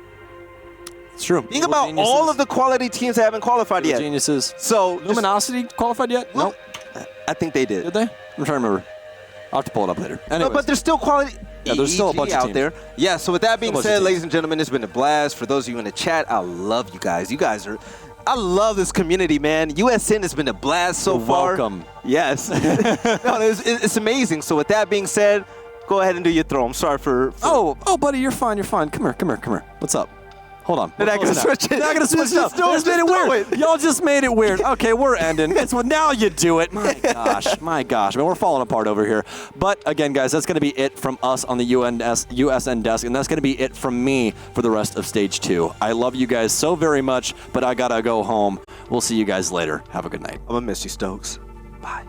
It's true. Think about all of the quality teams that haven't qualified yet. Geniuses. So Luminosity qualified yet? Nope. I think they did. Did they? I'm trying to remember. I'll have to pull it up later. No, but there's still quality. Yeah, there's still a bunch out of there. Yeah, so with that being said, ladies and gentlemen, it's been a blast. For those of you in the chat, I love you guys. You guys are... I love this community, man. USN has been a blast so far. Welcome. Yes. No, it's amazing. So with that being said, go ahead and do your throw. I'm sorry for... Oh, buddy, you're fine. You're fine. Come here. What's up? Hold on. They're not going to switch it. They're not going to switch it up. Just made it weird. Y'all just made it weird. Okay, we're ending. Now you do it. My gosh. I mean, we're falling apart over here. But again, guys, that's going to be it from us on the USN desk, and that's going to be it from me for the rest of Stage 2. I love you guys so very much, but I got to go home. We'll see you guys later. Have a good night. I'm going to miss you, Stokes. Bye.